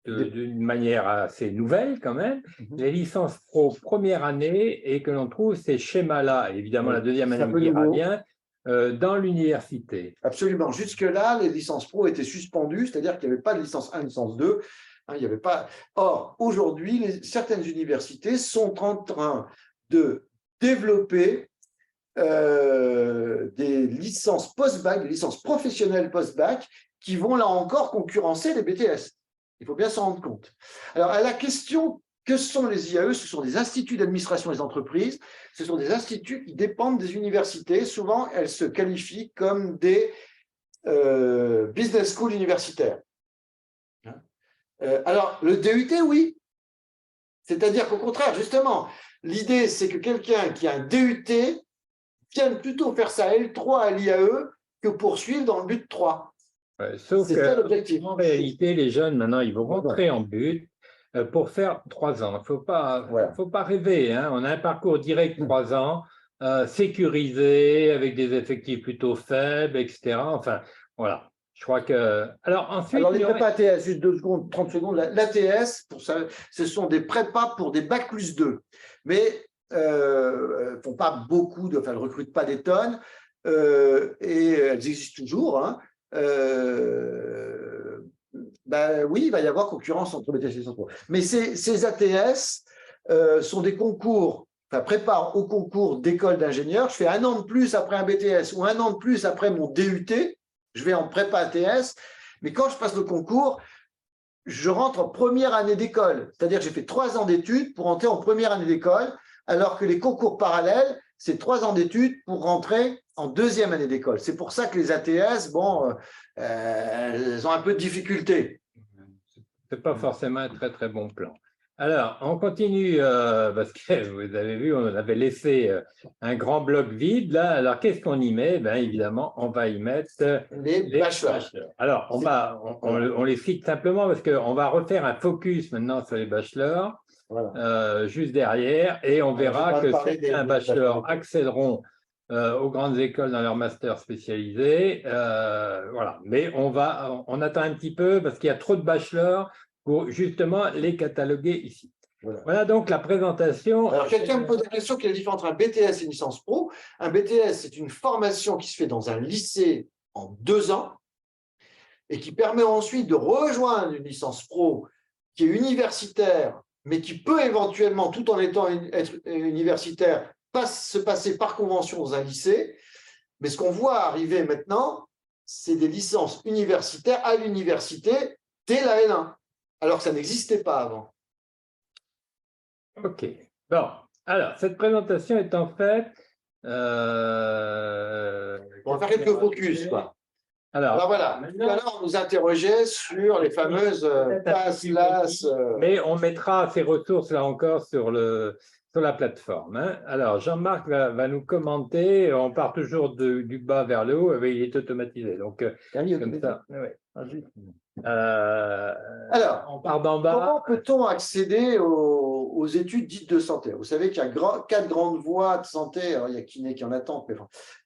d'une manière assez nouvelle quand même, les licences pro première année, et que l'on trouve ces schémas-là, évidemment la deuxième année ira bien, dans l'université. Absolument. Jusque-là, les licences pro étaient suspendues, c'est-à-dire qu'il n'y avait pas de licence 1, licence 2. Hein, il n'y avait pas... Or, aujourd'hui, certaines universités sont en train de développer des licences post-bac, des licences professionnelles post-bac, qui vont là encore concurrencer les BTS. Il faut bien s'en rendre compte. Alors, à la question, que sont les IAE? Ce sont des instituts d'administration des entreprises, ce sont des instituts qui dépendent des universités. Souvent, elles se qualifient comme des business schools universitaires. Alors, le DUT, oui. C'est-à-dire qu'au contraire, justement, l'idée, c'est que quelqu'un qui a un DUT vienne plutôt faire sa L3 à l'IAE que poursuivre dans le but 3. Sauf qu'en réalité, les jeunes, maintenant, ils vont rentrer en but pour faire 3 ans. Il ne faut pas rêver. Hein. On a un parcours direct 3 ans, sécurisé, avec des effectifs plutôt faibles, etc. Enfin, voilà. Je crois que… Alors, ensuite… Alors, les prépas ATS, juste 2 secondes, 30 secondes. L'ATS, ce sont des prépas pour des Bac plus 2. Mais ne font pas beaucoup, elles ne recrutent pas des tonnes. Et elles existent toujours. Hein. Ben oui, il va y avoir concurrence entre BTS et licence pro. Mais ces ATS sont des concours, enfin préparent au concours d'école d'ingénieur. Je fais 1 an de plus après un BTS ou 1 an de plus après mon DUT. Je vais en prépa ATS. Mais quand je passe le concours, je rentre en première année d'école. C'est-à-dire que j'ai fait 3 ans d'études pour entrer en première année d'école, alors que les concours parallèles, c'est 3 ans d'études pour rentrer en 2e année d'école. C'est pour ça que les ATS, bon, elles ont un peu de difficulté. Ce n'est pas forcément un très, très bon plan. Alors, on continue, parce que vous avez vu, on avait laissé un grand bloc vide, là. Alors, qu'est-ce qu'on y met? Bien, évidemment, on va y mettre les bachelors. Alors, on les cite simplement parce qu'on va refaire un focus maintenant sur les bachelors. Voilà. Juste derrière, et on verra que certains bachelors accéderont aux grandes écoles dans leur master spécialisé. Voilà. Mais on attend un petit peu parce qu'il y a trop de bachelors pour justement les cataloguer ici. Voilà donc la présentation. Alors, quelqu'un me pose la question, quelle est la différence entre un BTS et une licence pro? Un BTS, c'est une formation qui se fait dans un lycée en 2 ans et qui permet ensuite de rejoindre une licence pro qui est universitaire mais qui peut éventuellement, tout en être universitaire, se passer par convention dans un lycée. Mais ce qu'on voit arriver maintenant, c'est des licences universitaires à l'université dès la L1, alors que ça n'existait pas avant. OK. Bon, alors, cette présentation étant faite, on va faire quelques focus, quoi. Alors voilà, tout à l'heure, on nous interrogeait sur les fameuses passes, LAS. Mais on mettra ces ressources, là encore, sur la plateforme. Hein. Alors, Jean-Marc va nous commenter. On part toujours du bas vers le haut. Il est automatisé. Donc, comme ça. Ouais. Alors, on part d'en bas. Comment peut-on accéder aux études dites de santé? Vous savez qu'il y a 4 grandes voies de santé. Alors, il y a kiné qui en attend. Mais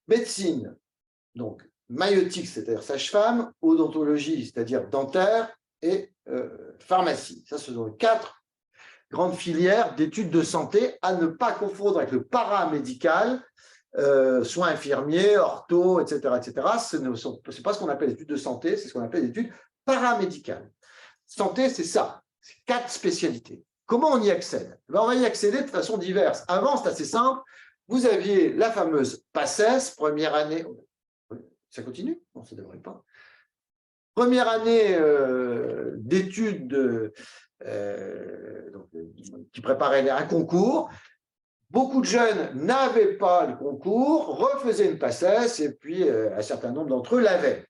médecine, donc maïeutique, c'est-à-dire sage-femme, odontologie, c'est-à-dire dentaire, et pharmacie. Ça, ce sont les 4 grandes filières d'études de santé à ne pas confondre avec le paramédical, soins infirmiers, ortho, etc. etc. Ce n'est pas ce qu'on appelle les études de santé, c'est ce qu'on appelle les études paramédicales. Santé, c'est ça, c'est 4 spécialités. Comment on y accède? On va y accéder de façon diverse. Avant, c'est assez simple. Vous aviez la fameuse PACES, première année. Ça continue? Non, ça ne devrait pas. Première année d'études qui préparait un concours. Beaucoup de jeunes n'avaient pas le concours, refaisaient une PACES, et puis un certain nombre d'entre eux l'avaient.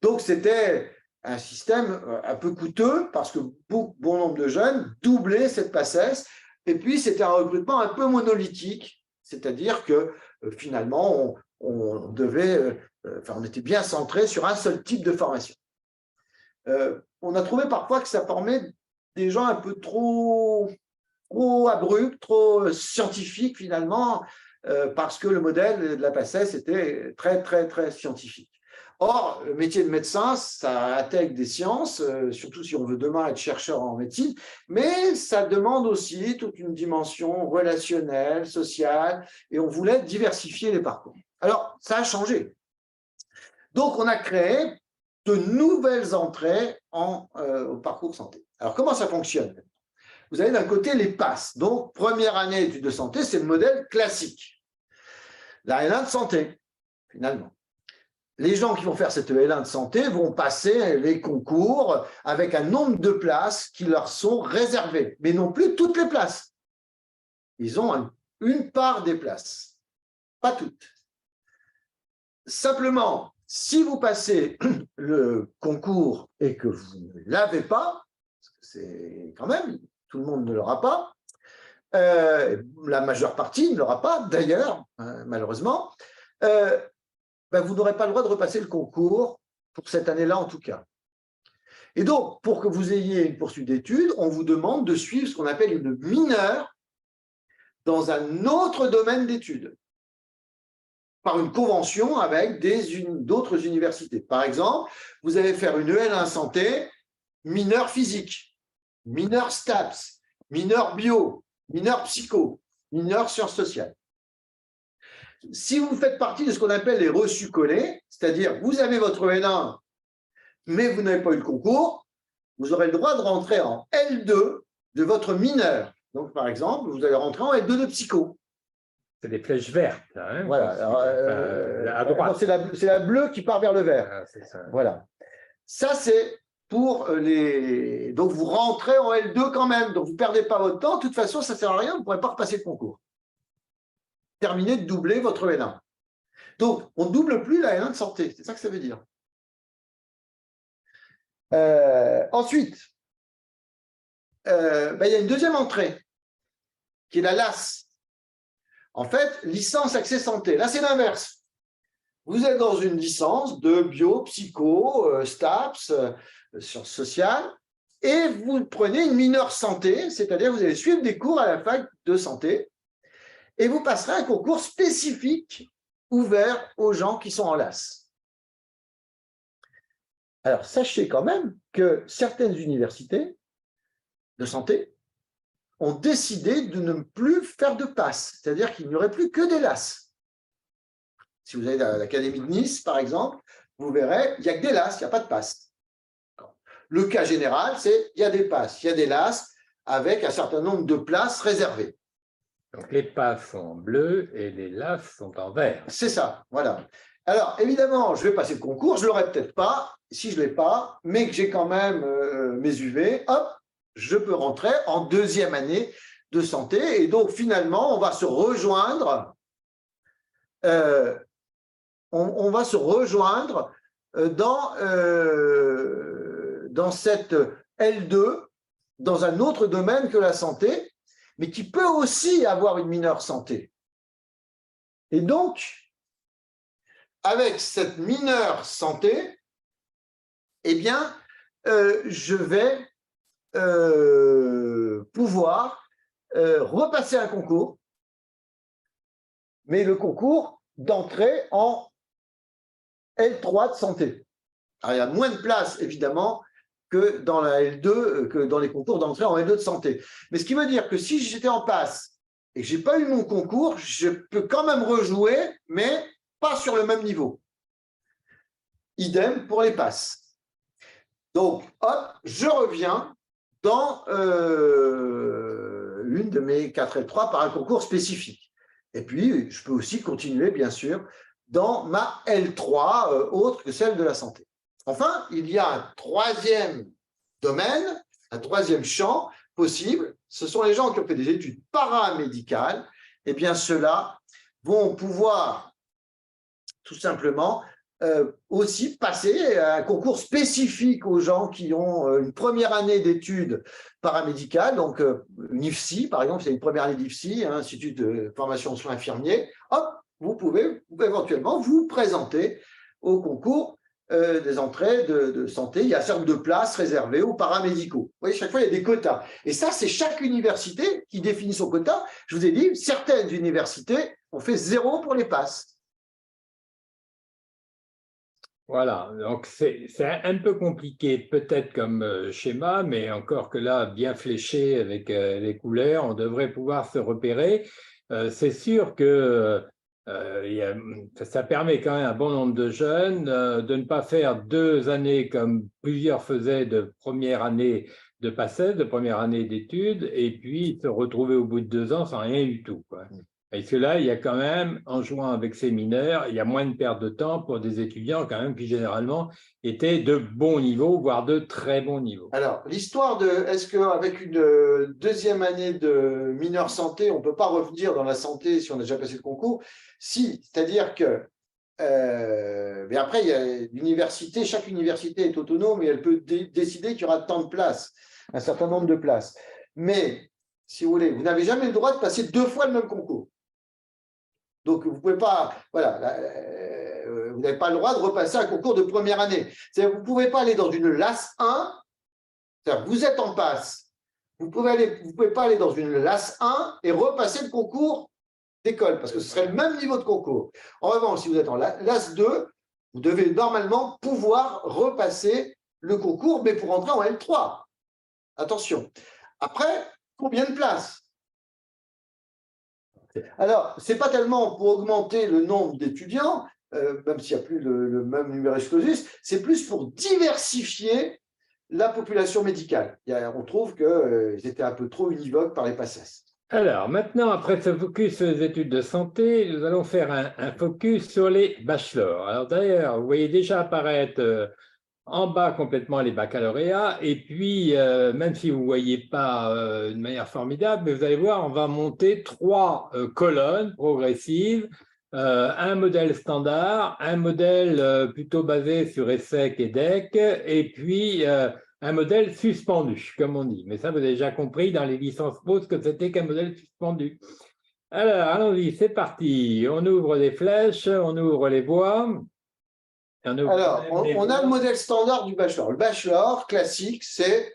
Donc, c'était un système un peu coûteux, parce que bon nombre de jeunes doublaient cette PACES, et puis c'était un recrutement un peu monolithique, c'est-à-dire que finalement, on était bien centré sur un seul type de formation. On a trouvé parfois que ça formait des gens un peu trop abrupt, trop scientifique finalement, parce que le modèle de la PACES était très, très, très scientifique. Or, le métier de médecin, ça intègre des sciences, surtout si on veut demain être chercheur en médecine, mais ça demande aussi toute une dimension relationnelle, sociale, et on voulait diversifier les parcours. Alors, ça a changé. Donc, on a créé de nouvelles entrées au parcours santé. Alors, comment ça fonctionne? Vous avez d'un côté les PASS. Donc, première année études de santé, c'est le modèle classique. La L1 de santé, finalement. Les gens qui vont faire cette L1 de santé vont passer les concours avec un nombre de places qui leur sont réservées, mais non plus toutes les places. Ils ont une part des places, pas toutes. Simplement, si vous passez le concours et que vous ne l'avez pas, parce que c'est quand même, tout le monde ne l'aura pas, la majeure partie ne l'aura pas d'ailleurs, malheureusement, vous n'aurez pas le droit de repasser le concours pour cette année-là en tout cas. Et donc, pour que vous ayez une poursuite d'études, on vous demande de suivre ce qu'on appelle une mineure dans un autre domaine d'études, par une convention avec d'autres universités. Par exemple, vous allez faire une EL1 santé, mineur physique, mineur STAPS, mineur bio, mineur psycho, mineur sciences sociales. Si vous faites partie de ce qu'on appelle les reçus collés, c'est-à-dire vous avez votre L1, mais vous n'avez pas eu le concours, vous aurez le droit de rentrer en L2 de votre mineur. Donc, par exemple, vous allez rentrer en L2 de psycho. C'est des flèches vertes. Hein, voilà. Alors, à droite. C'est la bleue qui part vers le vert. Ah, c'est ça. Voilà. Ça, c'est pour les… Donc, vous rentrez en L2 quand même. Donc, vous ne perdez pas votre temps. De toute façon, ça ne sert à rien. Vous ne pourrez pas repasser le concours. Terminez de doubler votre L1. Donc, on ne double plus la L1 de santé. C'est ça que ça veut dire. Ensuite, il y a une deuxième entrée qui est la LAS. En fait, licence accès santé. Là, c'est l'inverse. Vous êtes dans une licence de bio, psycho, STAPS, sciences sociales, et vous prenez une mineure santé, c'est-à-dire vous allez suivre des cours à la fac de santé, et vous passerez un concours spécifique ouvert aux gens qui sont en LAS. Alors, sachez quand même que certaines universités de santé ont décidé de ne plus faire de passe, c'est-à-dire qu'il n'y aurait plus que des LAS. Si vous allez à l'Académie de Nice, par exemple, vous verrez, il n'y a que des LAS, il n'y a pas de passe. Le cas général, c'est il y a des passes, il y a des LAS, avec un certain nombre de places réservées. Donc, les passes sont en bleu et les LAS sont en vert. C'est ça, voilà. Alors, évidemment, je vais passer le concours, je ne l'aurai peut-être pas, si je ne l'ai pas, mais que j'ai quand même mes UV, hop, je peux rentrer en deuxième année de santé. Et donc, finalement, on va se rejoindre, on va se rejoindre dans cette L2, dans un autre domaine que la santé, mais qui peut aussi avoir une mineure santé. Et donc, avec cette mineure santé, eh bien, je vais pouvoir repasser un concours, mais le concours d'entrée en L3 de santé. Alors, il y a moins de place, évidemment, que dans la L2, que dans les concours d'entrée en L2 de santé. Mais ce qui veut dire que si j'étais en passe et que je n'ai pas eu mon concours, je peux quand même rejouer, mais pas sur le même niveau. Idem pour les passes. Donc, hop, je reviens dans une de mes 4 L3 par un concours spécifique. Et puis, je peux aussi continuer, bien sûr, dans ma L3, autre que celle de la santé. Enfin, il y a un troisième domaine, un troisième champ possible. Ce sont les gens qui ont fait des études paramédicales. Eh bien, ceux-là vont pouvoir tout simplement aussi passer un concours spécifique aux gens qui ont une première année d'études paramédicales, donc une IFSI, par exemple, c'est une première année d'IFSI, hein, Institut de formation de soins infirmiers. Hop, vous pouvez éventuellement vous présenter au concours des entrées de santé. Il y a un certain nombre de places réservées aux paramédicaux. Vous voyez, chaque fois, il y a des quotas. Et ça, c'est chaque université qui définit son quota. Je vous ai dit, certaines universités ont fait 0 pour les passes. Voilà, donc c'est un peu compliqué peut-être comme schéma, mais encore que là, bien fléché avec les couleurs, on devrait pouvoir se repérer. C'est sûr que ça permet quand même à un bon nombre de jeunes de ne pas faire 2 années comme plusieurs faisaient de première année de passage, de première année d'études, et puis se retrouver au bout de 2 ans sans rien du tout, quoi. Parce que là, il y a quand même, en jouant avec ces mineurs, il y a moins de perte de temps pour des étudiants quand même qui généralement étaient de bons niveaux, voire de très bons niveaux. Alors, l'histoire de est-ce qu'avec une deuxième année de mineur santé, on ne peut pas revenir dans la santé si on a déjà passé le concours? Si, c'est-à-dire que mais après, il y a l'université, chaque université est autonome et elle peut décider qu'il y aura tant de places, un certain nombre de places. Mais, si vous voulez, vous n'avez jamais le droit de passer 2 fois le même concours. Donc, vous ne pouvez pas, voilà, vous n'avez pas le droit de repasser un concours de première année. C'est-à-dire, vous ne pouvez pas aller dans une LAS 1, c'est-à-dire, vous êtes en passe, vous ne pouvez pas aller dans une LAS 1 et repasser le concours d'école, parce que ce serait le même niveau de concours. En revanche, si vous êtes en LAS 2, vous devez normalement pouvoir repasser le concours, mais pour entrer en L3. Attention. Après, combien de places? Alors, ce n'est pas tellement pour augmenter le nombre d'étudiants, même s'il n'y a plus le même numerus clausus, c'est plus pour diversifier la population médicale. On trouve qu'ils étaient un peu trop univoques par les PACES. Alors, maintenant, après ce focus sur les études de santé, nous allons faire un focus sur les bachelors. Alors d'ailleurs, vous voyez déjà apparaître en bas complètement les baccalauréats, et puis, même si vous ne voyez pas de manière formidable, mais vous allez voir, on va monter 3 colonnes progressives, un modèle standard, un modèle plutôt basé sur ESSEC et DEC, et puis un modèle suspendu, comme on dit. Mais ça, vous avez déjà compris dans les licences pro ce que c'était qu'un modèle suspendu. Alors, allons-y, c'est parti. On ouvre les flèches, on ouvre les voies. Alors, on a le modèle standard du bachelor. Le bachelor classique, c'est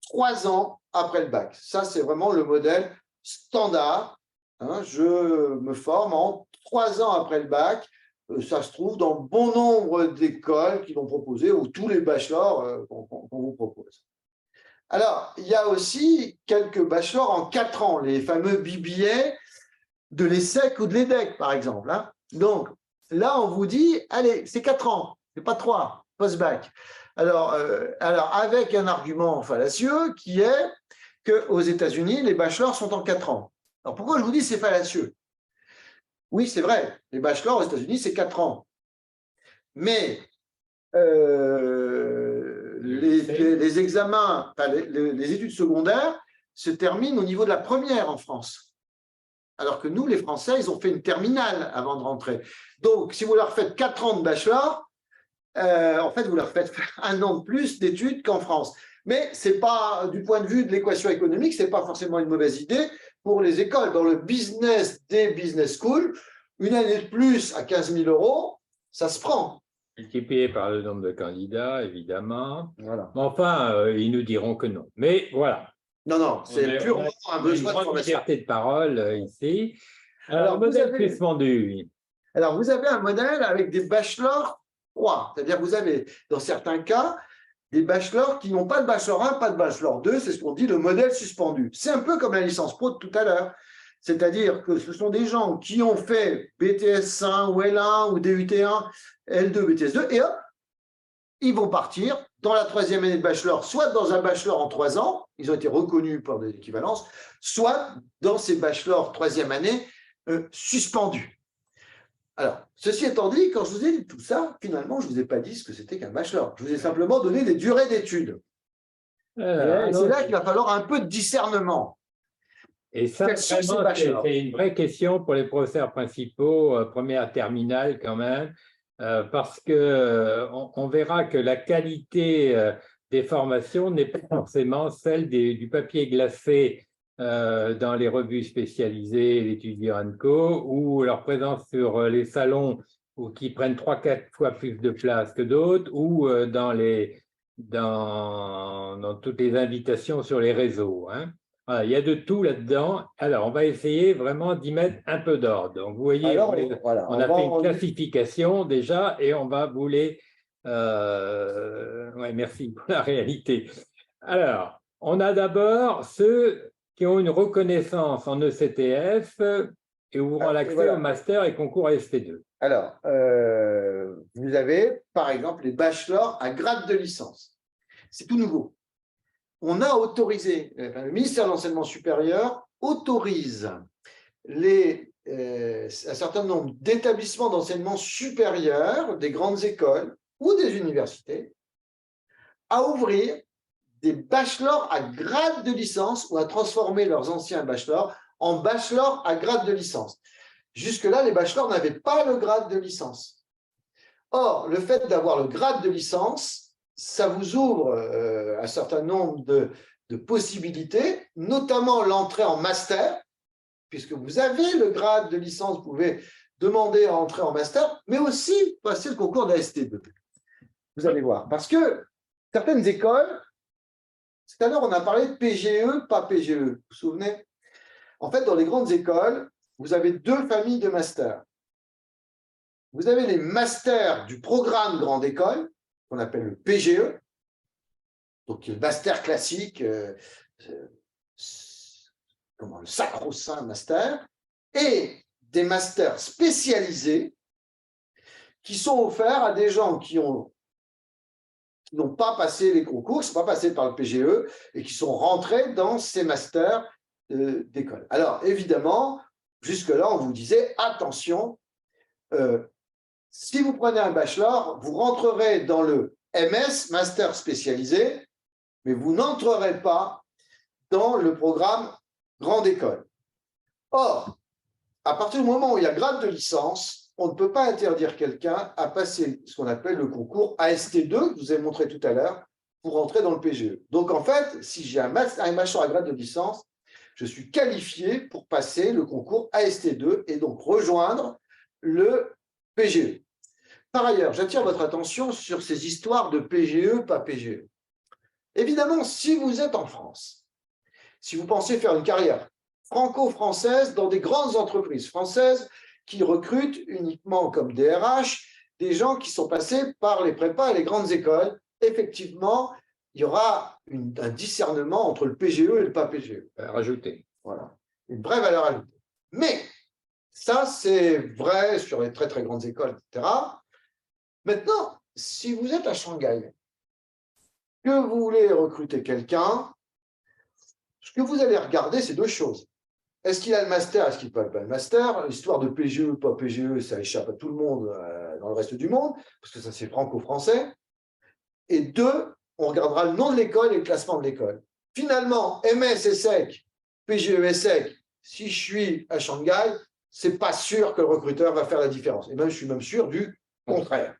3 ans après le bac. Ça, c'est vraiment le modèle standard. Hein, je me forme en 3 ans après le bac. Ça se trouve dans bon nombre d'écoles qui vont proposer, ou tous les bachelors qu'on vous propose. Alors, il y a aussi quelques bachelors en 4 ans, les fameux BBA de l'ESSEC ou de l'EDEC, par exemple. Hein. Donc, là, on vous dit, allez, c'est 4 ans, c'est pas 3, post-bac. Alors, avec un argument fallacieux qui est, qu'aux États-Unis, les bachelors sont en 4 ans. Alors pourquoi je vous dis c'est fallacieux? Oui, c'est vrai, les bachelors aux États-Unis, c'est 4 ans. Mais les examens, enfin, les études secondaires se terminent au niveau de la première en France. Alors que nous, les Français, ils ont fait une terminale avant de rentrer. Donc, si vous leur faites 4 ans de bachelor, en fait, vous leur faites faire 1 an de plus d'études qu'en France. Mais c'est pas, du point de vue de l'équation économique, c'est pas forcément une mauvaise idée pour les écoles. Dans le business des business schools, une année de plus à 15 000 €, ça se prend. Multiplié par le nombre de candidats, évidemment. Voilà. Mais enfin, ils nous diront que non. Mais voilà. Non, c'est purement un besoin de grande formation. liberté de parole ici. Alors, modèle suspendu. Alors, vous avez un modèle avec des bachelors 3, c'est-à-dire que vous avez, dans certains cas, des bachelors qui n'ont pas de bachelor 1, pas de bachelor 2, c'est ce qu'on dit le modèle suspendu. C'est un peu comme la licence pro de tout à l'heure, c'est-à-dire que ce sont des gens qui ont fait BTS 1 ou L1 ou DUT1, L2, BTS 2, et hop, ils vont partir dans la 3e année de bachelor, soit dans un bachelor en 3 ans, ils ont été reconnus par des équivalences, soit dans ces bachelors 3e année suspendus. Alors, ceci étant dit, quand je vous ai dit tout ça, finalement, je ne vous ai pas dit ce que c'était qu'un bachelor. Je vous ai simplement donné des durées d'études. C'est là qu'il va falloir un peu de discernement. Et ça, vraiment, c'est une vraie question pour les professeurs principaux, première terminale quand même, parce qu'on verra que la qualité des formations n'est pas forcément celle du papier glacé dans les revues spécialisées, l'étudiant Co, ou leur présence sur les salons ou qui prennent 3-4 fois plus de place que d'autres, ou dans toutes les invitations sur les réseaux. Hein. Voilà, il y a de tout là-dedans. Alors, on va essayer vraiment d'y mettre un peu d'ordre. Donc, vous voyez, alors, on a fait une classification déjà et on va vous les… ouais, merci pour la réalité. Alors, on a d'abord ceux qui ont une reconnaissance en ECTS et ouvrant l'accès au master et concours à ST2. Alors, vous avez, par exemple, les bachelors à grade de licence. C'est tout nouveau. On a autorisé, le ministère de l'Enseignement supérieur autorise un certain nombre d'établissements d'enseignement supérieur, des grandes écoles ou des universités, à ouvrir des bachelors à grade de licence ou à transformer leurs anciens bachelors en bachelors à grade de licence. Jusque-là, les bachelors n'avaient pas le grade de licence. Or, le fait d'avoir le grade de licence, ça vous ouvre un certain nombre de possibilités, notamment l'entrée en master, puisque vous avez le grade de licence, vous pouvez demander à entrer en master, mais aussi passer le concours d'AST2. Vous allez voir. Parce que certaines écoles, tout à l'heure, on a parlé de PGE, pas PGE, vous vous souvenez? En fait, dans les grandes écoles, vous avez 2 familles de masters. Vous avez les masters du programme grande école, qu'on appelle le PGE, donc le master classique, le sacro-saint master, et des masters spécialisés qui sont offerts à des gens qui n'ont pas passé les concours, qui ne sont pas passés par le PGE et qui sont rentrés dans ces masters d'école. Alors, évidemment, jusque-là, on vous disait, attention, si vous prenez un bachelor, vous rentrerez dans le MS, master spécialisé, mais vous n'entrerez pas dans le programme grande école. Or, à partir du moment où il y a grade de licence, on ne peut pas interdire quelqu'un à passer ce qu'on appelle le concours AST2, que je vous ai montré tout à l'heure, pour entrer dans le PGE. Donc, en fait, si j'ai un bachelor à grade de licence, je suis qualifié pour passer le concours AST2 et donc rejoindre le PGE. Par ailleurs, j'attire votre attention sur ces histoires de PGE, pas PGE. Évidemment, si vous êtes en France, si vous pensez faire une carrière franco-française dans des grandes entreprises françaises qui recrutent uniquement comme DRH des gens qui sont passés par les prépas et les grandes écoles, effectivement, il y aura un discernement entre le PGE et le pas PGE. Rajouter. Voilà, une vraie valeur ajoutée. Mais ça, c'est vrai sur les très, très grandes écoles, etc. Maintenant, si vous êtes à Shanghai, que vous voulez recruter quelqu'un, Ce que vous allez regarder, c'est deux choses. Est-ce qu'il a le master? Est-ce qu'il n'a pas le master? L'histoire de PGE, pas PGE, ça échappe à tout le monde dans le reste du monde, parce que ça, c'est franco-français. Et deux, on regardera le nom de l'école et le classement de l'école. Finalement, MS ESSEC, PGE ESSEC, si je suis à Shanghai, c'est pas sûr que le recruteur va faire la différence. Et même, je suis même sûr du contraire.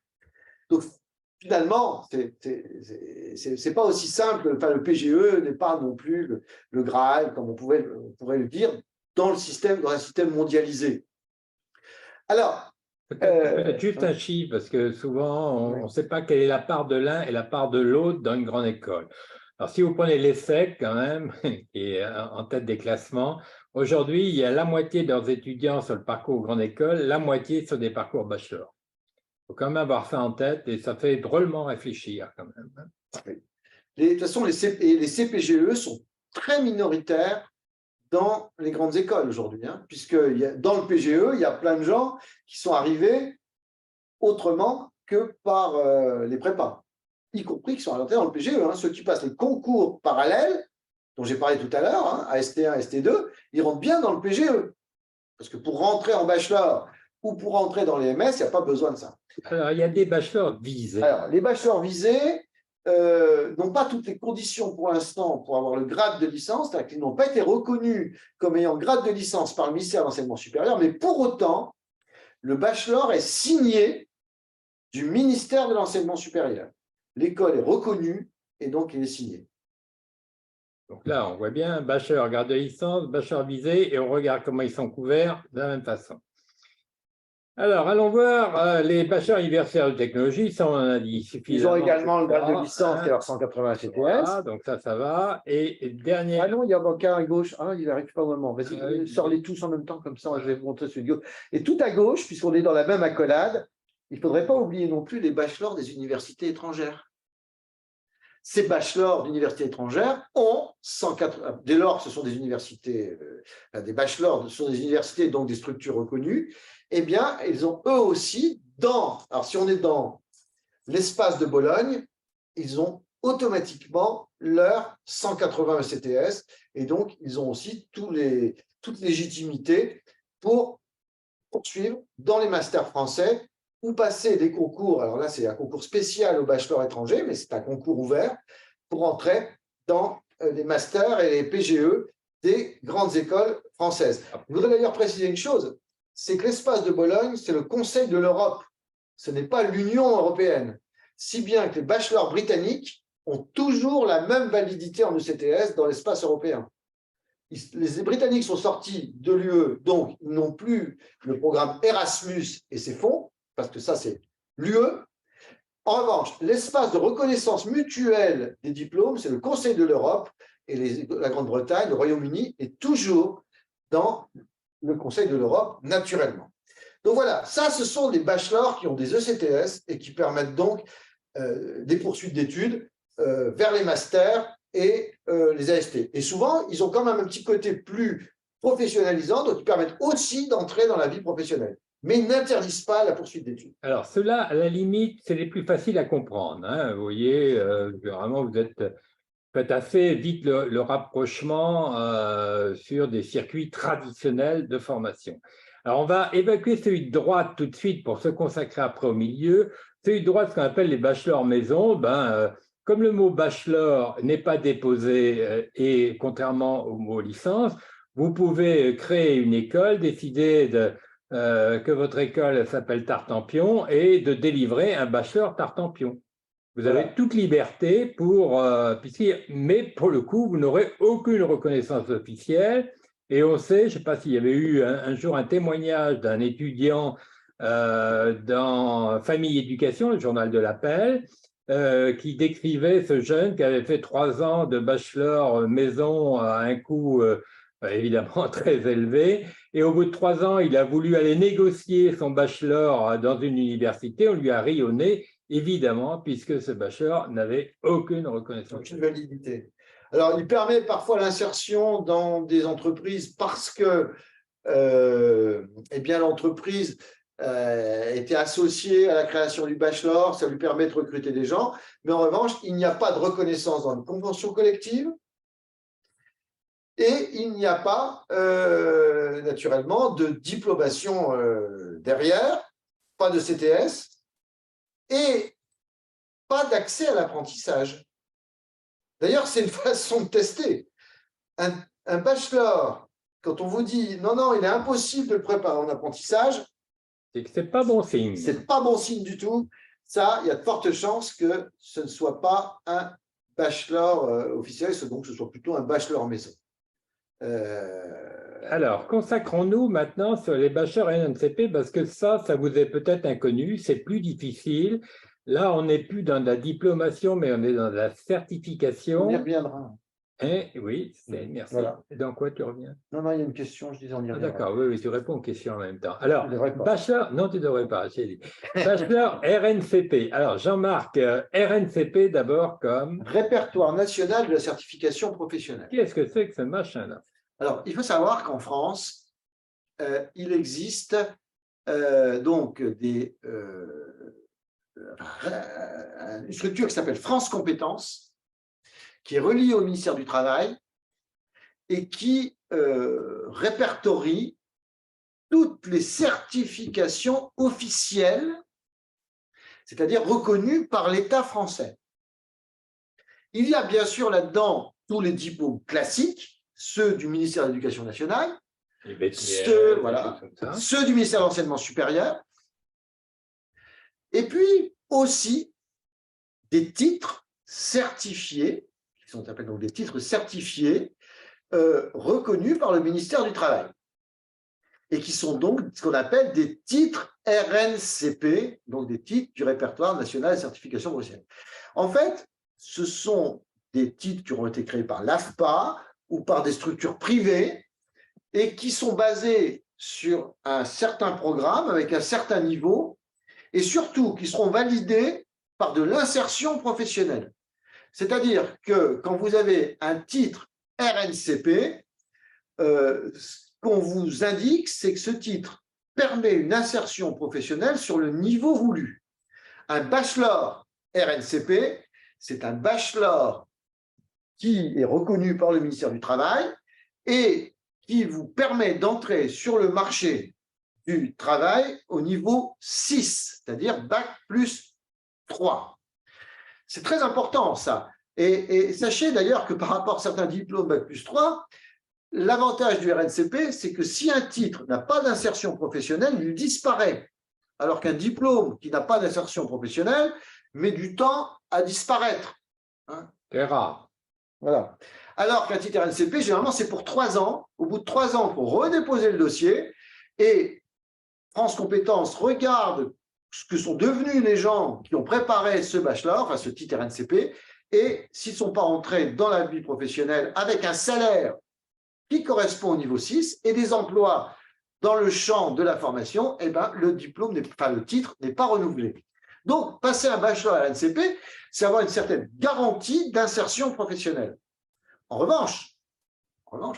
Donc, finalement, c'est pas aussi simple. Enfin, le PGE n'est pas non plus le Graal, comme on pourrait le dire, dans un système mondialisé. Alors, peut-être juste un chiffre, parce que souvent, on ne sait pas quelle est la part de l'un et la part de l'autre dans une grande école. Alors, si vous prenez l'ESSEC, quand même, qui est en tête des classements, aujourd'hui, il y a la moitié de leurs étudiants sur le parcours grande école, la moitié sur des parcours bachelor. Il faut quand même avoir ça en tête, et ça fait drôlement réfléchir, quand même. De toute façon, les CPGE sont très minoritaires dans les grandes écoles aujourd'hui, puisque dans le PGE, il y a plein de gens qui sont arrivés autrement que par les prépas, y compris qui sont rentrés dans le PGE. Ceux qui passent les concours parallèles, dont j'ai parlé tout à l'heure, à ST1, ST2, ils rentrent bien dans le PGE. Parce que pour rentrer en bachelor ou pour rentrer dans les MS, il n'y a pas besoin de ça. Alors, il y a des bachelors visés. Alors, les bachelors visés n'ont pas toutes les conditions pour l'instant pour avoir le grade de licence, c'est-à-dire qu'ils n'ont pas été reconnus comme ayant grade de licence par le ministère de l'Enseignement supérieur, mais pour autant, le bachelor est signé du ministère de l'Enseignement supérieur. L'école est reconnue et donc il est signé. Donc là, on voit bien bachelor, grade de licence, bachelor visé, et on regarde comment ils sont couverts de la même façon. Alors, allons voir les bachelors universitaires de technologie, ça on en a dit suffisamment. Ils ont également le grade de licence qui est leur 180 CTS. Voilà, donc ça va. Et dernier. Ah non, il y a qu'un à gauche. Ah, il n'arrive pas vraiment. Vas-y, sors-les tous en même temps, comme ça, je vais vous montrer celui de gauche. Et tout à gauche, puisqu'on est dans la même accolade, il ne faudrait pas oublier non plus les bachelors des universités étrangères. Ces bachelors d'universités étrangères ont 180, dès lors que ce sont des universités, des bachelors, ce sont des universités, donc des structures reconnues, eh bien, ils ont eux aussi, alors si on est dans l'espace de Bologne, ils ont automatiquement leur 180 ECTS, et donc ils ont aussi toute légitimité pour poursuivre dans les masters français ou passer des concours. Alors là, c'est un concours spécial au bachelor étranger, mais c'est un concours ouvert pour entrer dans les masters et les PGE des grandes écoles françaises. Je voudrais d'ailleurs préciser une chose, c'est que l'espace de Bologne, c'est le Conseil de l'Europe, ce n'est pas l'Union européenne, si bien que les bachelors britanniques ont toujours la même validité en ECTS dans l'espace européen. Les Britanniques sont sortis de l'UE, donc ils n'ont plus le programme Erasmus et ses fonds, parce que ça, c'est l'UE. En revanche, l'espace de reconnaissance mutuelle des diplômes, c'est le Conseil de l'Europe, et la Grande-Bretagne, le Royaume-Uni, est toujours dans le Conseil de l'Europe, naturellement. Donc voilà, ça, ce sont des bachelors qui ont des ECTS et qui permettent donc des poursuites d'études vers les masters et les AST. Et souvent, ils ont quand même un petit côté plus professionnalisant, donc ils permettent aussi d'entrer dans la vie professionnelle, mais ils n'interdisent pas la poursuite d'études. Alors, ceux-là, à la limite, c'est les plus faciles à comprendre. Vous voyez, vraiment, vous faites assez vite le rapprochement sur des circuits traditionnels de formation. Alors, on va évacuer celui de droite tout de suite pour se consacrer après au milieu. Celui de droite, ce qu'on appelle les bachelors maison, comme le mot bachelor n'est pas déposé et contrairement au mot licence, vous pouvez créer une école, décider que votre école s'appelle Tartampion et de délivrer un bachelor Tartampion. Vous avez toute liberté mais pour le coup, vous n'aurez aucune reconnaissance officielle. Et on sait, je ne sais pas s'il y avait eu un jour un témoignage d'un étudiant dans Famille Éducation, le journal de l'Appel, qui décrivait ce jeune qui avait fait 3 ans de bachelor maison à un coût évidemment très élevé. Et au bout de 3 ans, il a voulu aller négocier son bachelor dans une université. On lui a ri au nez, évidemment, puisque ce bachelor n'avait aucune reconnaissance. Aucune validité. Alors, il permet parfois l'insertion dans des entreprises parce que eh bien, l'entreprise était associée à la création du bachelor, ça lui permet de recruter des gens, mais en revanche, il n'y a pas de reconnaissance dans une convention collective, Et il n'y a pas, naturellement, de diplomation derrière, pas de CTS, et pas d'accès à l'apprentissage. D'ailleurs, c'est une façon de tester. Un bachelor, quand on vous dit « non, non, il est impossible de le préparer en apprentissage », c'est que ce n'est pas bon signe. Ce n'est pas bon signe du tout. Ça, il y a de fortes chances que ce ne soit pas un bachelor officiel, donc ce soit plutôt un bachelor en maison. Alors, consacrons-nous maintenant sur les bachelors RNCP parce que ça vous est peut-être inconnu, c'est plus difficile. Là, on n'est plus dans la diplomation, mais on est dans la certification. On y reviendra. Oui, merci. Voilà. Et dans quoi tu reviens? Non, non, il y a une question, je disais on y reviendra. D'accord, oui, tu réponds aux questions en même temps. Alors, pas. bachelor, non, tu ne devrais pas, j'ai dit. Bachelor RNCP. Alors, Jean-Marc, RNCP d'abord comme… Répertoire national de la certification professionnelle. Qu'est-ce que c'est que ce machin-là? Alors, il faut savoir qu'en France, il existe donc une structure qui s'appelle France Compétences, qui est reliée au ministère du Travail et qui répertorie toutes les certifications officielles, c'est-à-dire reconnues par l'État français. Il y a bien sûr là-dedans tous les diplômes classiques, ceux du ministère de l'Éducation nationale, ceux du ministère de l'Enseignement supérieur, et puis aussi des titres certifiés, qui sont appelés donc des titres certifiés, reconnus par le ministère du Travail, et qui sont donc ce qu'on appelle des titres RNCP, donc des titres du répertoire national de certification professionnelle. En fait, ce sont des titres qui ont été créés par l'AFPA ou par des structures privées et qui sont basés sur un certain programme avec un certain niveau et surtout qui seront validés par de l'insertion professionnelle. C'est-à-dire que quand vous avez un titre RNCP, ce qu'on vous indique, c'est que ce titre permet une insertion professionnelle sur le niveau voulu. Un bachelor RNCP, c'est un bachelor qui est reconnu par le ministère du Travail et qui vous permet d'entrer sur le marché du travail au niveau 6, c'est-à-dire Bac plus 3. C'est très important, ça. Et sachez d'ailleurs que par rapport à certains diplômes Bac plus 3, l'avantage du RNCP, c'est que si un titre n'a pas d'insertion professionnelle, il disparaît. Alors qu'un diplôme qui n'a pas d'insertion professionnelle met du temps à disparaître. C'est rare. Voilà. Alors qu'un titre RNCP, généralement, c'est pour 3 ans. Au bout de 3 ans, il faut redéposer le dossier et France Compétences regarde ce que sont devenus les gens qui ont préparé ce bachelor, enfin ce titre RNCP, et s'ils ne sont pas entrés dans la vie professionnelle avec un salaire qui correspond au niveau 6 et des emplois dans le champ de la formation, eh ben, le titre n'est pas renouvelé. Donc, passer un bachelor à l'NCP, c'est avoir une certaine garantie d'insertion professionnelle. En revanche,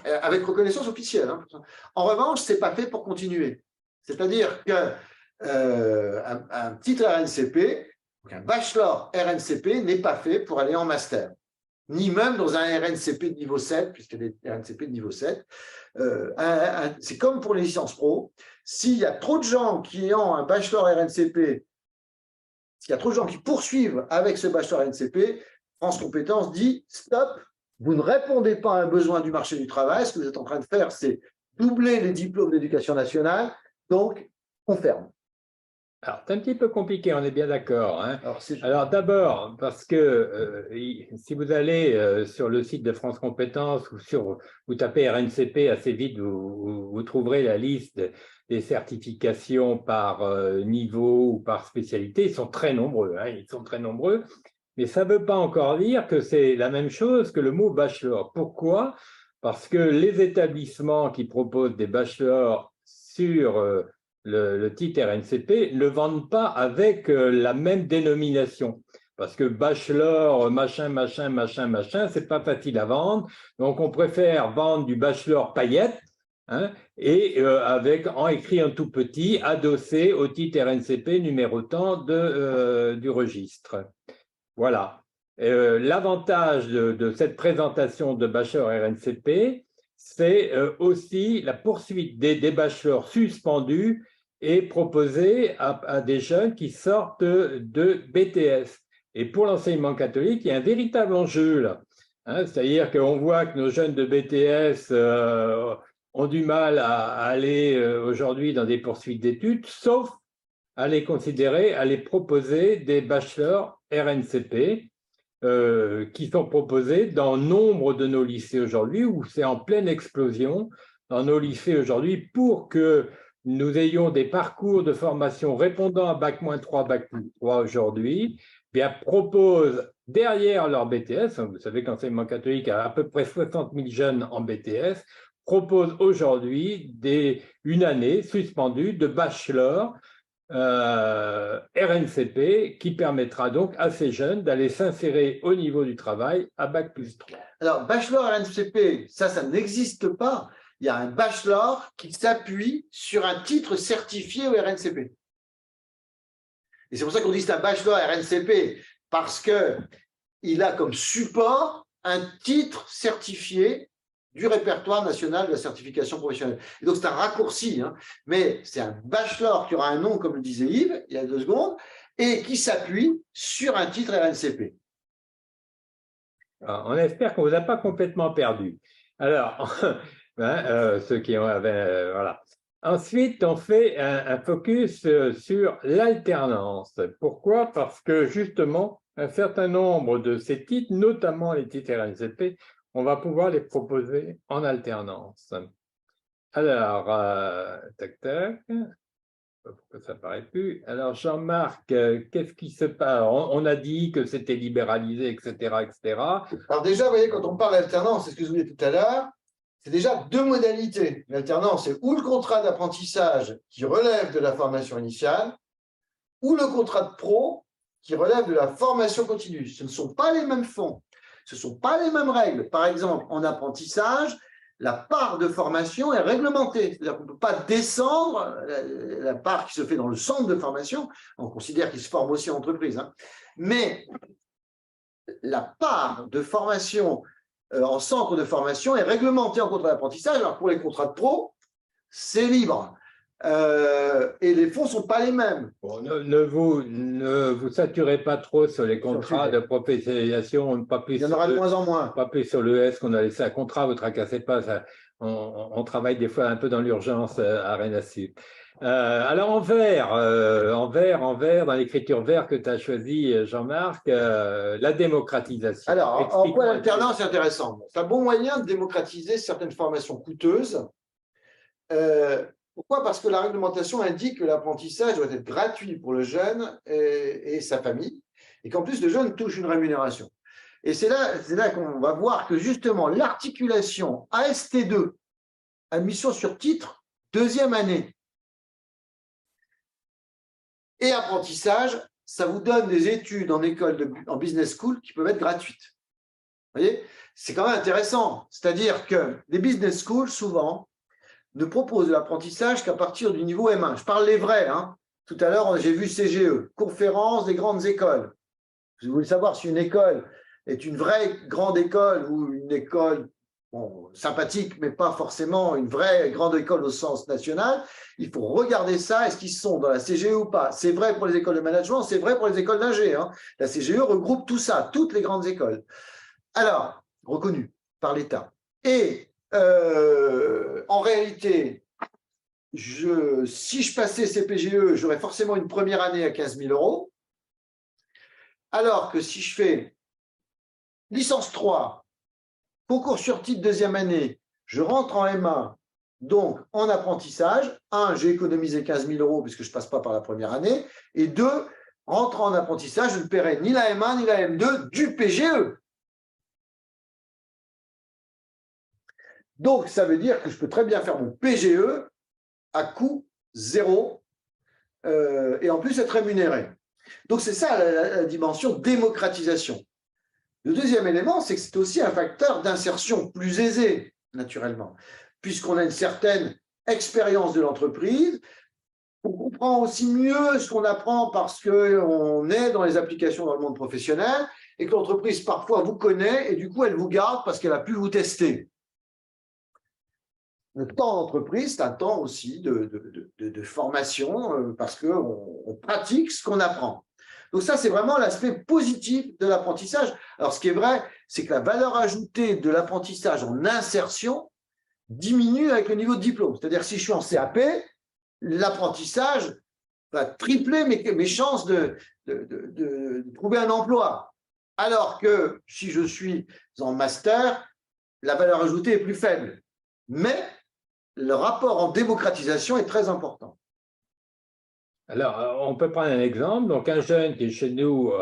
avec reconnaissance officielle, en revanche, ce n'est pas fait pour continuer. C'est-à-dire qu'un titre RNCP, un bachelor RNCP n'est pas fait pour aller en master, ni même dans un RNCP de niveau 7, puisqu'il y a des RNCP de niveau 7. C'est comme pour les licences pro. S'il y a trop de gens qui ont un bachelor RNCP, s'il y a trop de gens qui poursuivent avec ce bachelor RNCP, France Compétences dit « Stop, vous ne répondez pas à un besoin du marché du travail. Ce que vous êtes en train de faire, c'est doubler les diplômes d'éducation nationale. Donc, on ferme. » Alors, c'est un petit peu compliqué, on est bien d'accord. Alors d'abord, parce que si vous allez sur le site de France Compétences ou vous tapez RNCP, assez vite, vous trouverez la liste des certifications par niveau ou par spécialité. Ils sont très nombreux, ils sont très nombreux. Mais ça ne veut pas encore dire que c'est la même chose que le mot bachelor. Pourquoi? Parce que les établissements qui proposent des bachelors sur le titre RNCP ne le vendent pas avec la même dénomination. Parce que bachelor, machin, machin, machin, machin, c'est pas facile à vendre. Donc, on préfère vendre du bachelor paillette et avec en écrit en tout petit, adossé au titre RNCP numérotant du registre. Voilà. L'avantage de cette présentation de bachelor RNCP, c'est aussi la poursuite des bachelors suspendus et proposée à des jeunes qui sortent de BTS. Et pour l'enseignement catholique, il y a un véritable enjeu là. Hein, c'est-à-dire qu'on voit que nos jeunes de BTS ont du mal à aller aujourd'hui dans des poursuites d'études, sauf à les considérer, à les proposer des bachelors RNCP qui sont proposés dans nombre de nos lycées aujourd'hui, où c'est en pleine explosion dans nos lycées aujourd'hui pour que nous ayons des parcours de formation répondant à Bac-3, Bac+3 aujourd'hui, bien proposent derrière leur BTS, vous savez que l'enseignement catholique a à peu près 60 000 jeunes en BTS, propose aujourd'hui une année suspendue de bachelor RNCP qui permettra donc à ces jeunes d'aller s'insérer au niveau du travail à Bac+3. Alors, bachelor RNCP, ça n'existe pas. Il y a un bachelor qui s'appuie sur un titre certifié au RNCP. Et c'est pour ça qu'on dit que c'est un bachelor RNCP, parce qu'il a comme support un titre certifié du répertoire national de la certification professionnelle. Et donc, c'est un raccourci, hein, mais c'est un bachelor qui aura un nom, comme le disait Yves, il y a 2 secondes, et qui s'appuie sur un titre RNCP. Alors, on espère qu'on ne vous a pas complètement perdu. Alors, ceux qui ont... voilà. Ensuite, on fait un focus sur l'alternance. Pourquoi? Parce que justement, un certain nombre de ces titres, notamment les titres RNCP, on va pouvoir les proposer en alternance. Alors, tac, tac, pourquoi ça n'apparaît plus? Alors, Jean-Marc, qu'est-ce qui se passe? On a dit que c'était libéralisé, etc., etc. Alors déjà, vous voyez, quand on parle d'alternance, c'est ce que je vous disais tout à l'heure, c'est déjà 2 modalités. L'alternance, c'est ou le contrat d'apprentissage qui relève de la formation initiale, ou le contrat de pro qui relève de la formation continue. Ce ne sont pas les mêmes fonds. Ce ne sont pas les mêmes règles. Par exemple, en apprentissage, la part de formation est réglementée. C'est-à-dire qu'on ne peut pas descendre la part qui se fait dans le centre de formation. On considère qu'il se forme aussi en entreprise. Hein. Mais la part de formation en centre de formation est réglementée en contrat d'apprentissage. Alors pour les contrats de pro, c'est libre. Et les fonds ne sont pas les mêmes. Bon, ne vous saturez pas trop sur les contrats de professionnalisation, pas plus. Il y en aura de moins en moins. Pas plus sur l'ES qu'on a laissé un contrat, vous ne tracassez pas. Ça, on travaille des fois un peu dans l'urgence à Rennes-Sud. Alors en vert, dans l'écriture vert que tu as choisi, Jean-Marc, la démocratisation. Alors, en quoi l'alternance est intéressante? C'est un bon moyen de démocratiser certaines formations coûteuses. Pourquoi? Parce que la réglementation indique que l'apprentissage doit être gratuit pour le jeune et sa famille, et qu'en plus le jeune touche une rémunération. Et c'est là qu'on va voir que justement l'articulation AST2, admission sur titre, 2e année, et apprentissage, ça vous donne des études en en business school qui peuvent être gratuites. Vous voyez? C'est quand même intéressant. C'est-à-dire que les business schools, souvent, ne proposent de l'apprentissage qu'à partir du niveau M1. Je parle les vrais. Hein. Tout à l'heure, j'ai vu CGE, Conférence des grandes écoles. Vous voulez savoir si une école est une vraie grande école ou une école sympathique, mais pas forcément une vraie grande école au sens national. Il faut regarder ça, est-ce qu'ils sont dans la CGE ou pas. C'est vrai pour les écoles de management, c'est vrai pour les écoles d'ingé. Hein. La CGE regroupe tout ça, toutes les grandes écoles. Alors, reconnues par l'État. Et en réalité, si je passais CPGE, j'aurais forcément une première année à 15 000 €. Alors que si je fais licence 3, concours sur titre 2e année, je rentre en M1, donc en apprentissage, 1, j'ai économisé 15 000 € puisque je ne passe pas par la première année, et 2, rentrant en apprentissage, je ne paierai ni la M1 ni la M2 du PGE. Donc, ça veut dire que je peux très bien faire mon PGE à coût 0 et en plus être rémunéré. Donc, c'est ça la dimension démocratisation. Le deuxième élément, c'est que c'est aussi un facteur d'insertion plus aisé, naturellement, puisqu'on a une certaine expérience de l'entreprise. On comprend aussi mieux ce qu'on apprend parce qu'on est dans les applications dans le monde professionnel et que l'entreprise, parfois, vous connaît et du coup, elle vous garde parce qu'elle a pu vous tester. Le temps d'entreprise, c'est un temps aussi de formation parce qu'on pratique ce qu'on apprend. Donc ça, c'est vraiment l'aspect positif de l'apprentissage. Alors, ce qui est vrai, c'est que la valeur ajoutée de l'apprentissage en insertion diminue avec le niveau de diplôme. C'est-à-dire, si je suis en CAP, l'apprentissage va tripler mes chances de trouver un emploi. Alors que si je suis en master, la valeur ajoutée est plus faible. Mais le rapport en démocratisation est très important. Alors, on peut prendre un exemple. Donc, un jeune qui est chez nous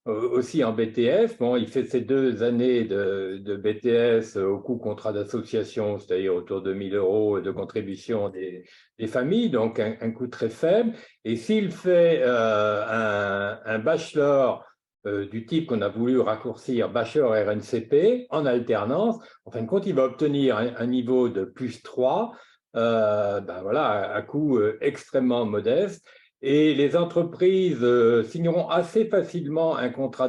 aussi en BTS, bon, il fait ses 2 années de BTS au coût contrat d'association, c'est-à-dire autour de 1 000 € de contribution des familles, donc un coût très faible. Et s'il fait un bachelor du type qu'on a voulu raccourcir, bachelor RNCP, en alternance, en fin de compte, il va obtenir un niveau de +3, ben voilà, à coût extrêmement modeste. Et les entreprises signeront assez facilement un contrat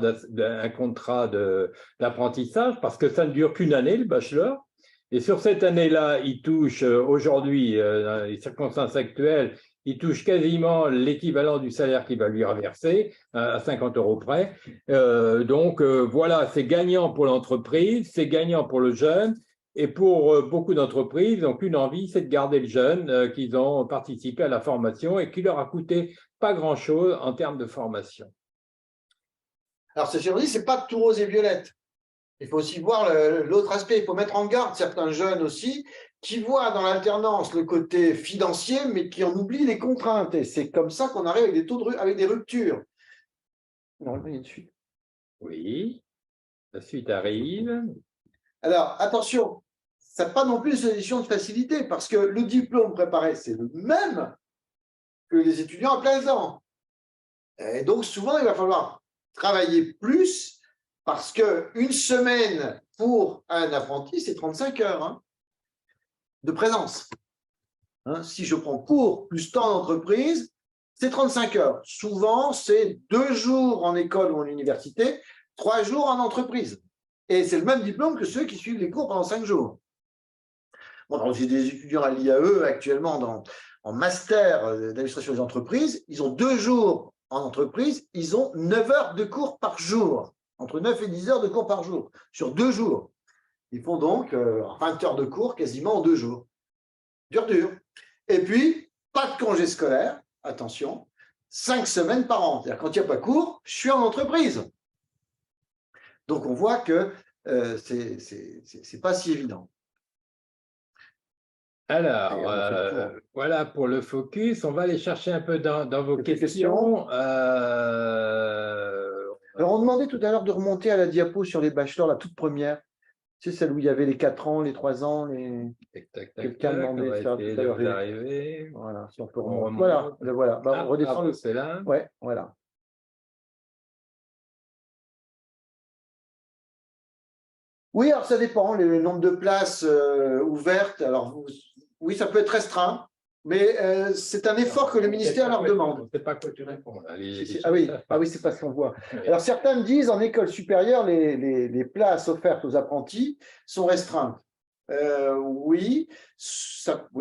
d'apprentissage parce que ça ne dure qu'une année, le bachelor. Et sur cette année-là, ils touchent aujourd'hui, dans les circonstances actuelles, il touche quasiment l'équivalent du salaire qu'il va lui reverser, à 50 € près. Donc voilà, c'est gagnant pour l'entreprise, c'est gagnant pour le jeune. Et pour beaucoup d'entreprises, donc une envie, c'est de garder le jeune qu'ils ont participé à la formation et qui leur a coûté pas grand-chose en termes de formation. Alors, ce que c'est pas tout rose et violette. Il faut aussi voir l'autre aspect. Il faut mettre en garde certains jeunes aussi qui voient dans l'alternance le côté financier, mais qui en oublient les contraintes. Et c'est comme ça qu'on arrive avec des taux avec des ruptures. Non, il y a une suite. Oui, la suite arrive. Alors, attention, ça n'a pas non plus une solution de facilité, parce que le diplôme préparé, c'est le même que les étudiants à plein temps. Et donc, souvent, il va falloir travailler plus, parce qu'une semaine pour un apprenti, c'est 35 heures de présence. Si je prends cours plus temps d'entreprise, c'est 35 heures. Souvent, c'est 2 jours en école ou en université, 3 jours en entreprise. Et c'est le même diplôme que ceux qui suivent les cours pendant 5 jours. Bon, j'ai des étudiants à l'IAE actuellement en master d'administration des entreprises. Ils ont 2 jours en entreprise, ils ont 9 heures de cours par jour, entre 9 et 10 heures de cours par jour, sur 2 jours. Ils font donc 20 heures de cours quasiment en 2 jours. Dur. Et puis, pas de congé scolaire, attention, 5 semaines par an. C'est-à-dire quand il n'y a pas cours, je suis en entreprise. Donc, on voit que c'est pas si évident. Alors, voilà pour le focus. On va aller chercher un peu dans vos questions. Alors, on demandait tout à l'heure de remonter à la diapo sur les bachelors, la toute première. C'est celle où il y avait les 4 ans, les 3 ans, les… Quelqu'un demandait de faire tout à l'heure. Voilà, si on peut remonter. Voilà. Bah, on redescend. C'est là. Ouais, voilà. Oui, alors ça dépend, le nombre de places ouvertes. Alors, oui, ça peut être restreint, mais c'est un effort que le ministère leur demande. Je ne sais pas quoi tu réponds. Ah oui, c'est pas ce qu'on voit. Alors, certains me disent, en école supérieure, les places offertes aux apprentis sont restreintes. Oui,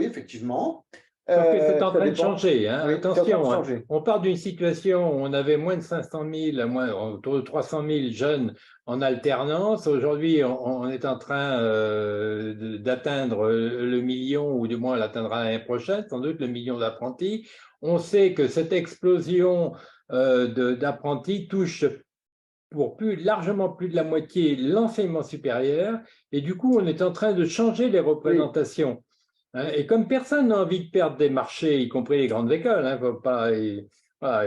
effectivement. C'est en train de changer. Attention, on part d'une situation où on avait moins de 500 000, autour de 300 000 jeunes en alternance. Aujourd'hui, on est en train d'atteindre le million, ou du moins on l'atteindra l'année prochaine, sans doute le million d'apprentis. On sait que cette explosion d'apprentis touche pour largement plus de la moitié l'enseignement supérieur. Et du coup, on est en train de changer les représentations. Et comme personne n'a envie de perdre des marchés, y compris les grandes écoles,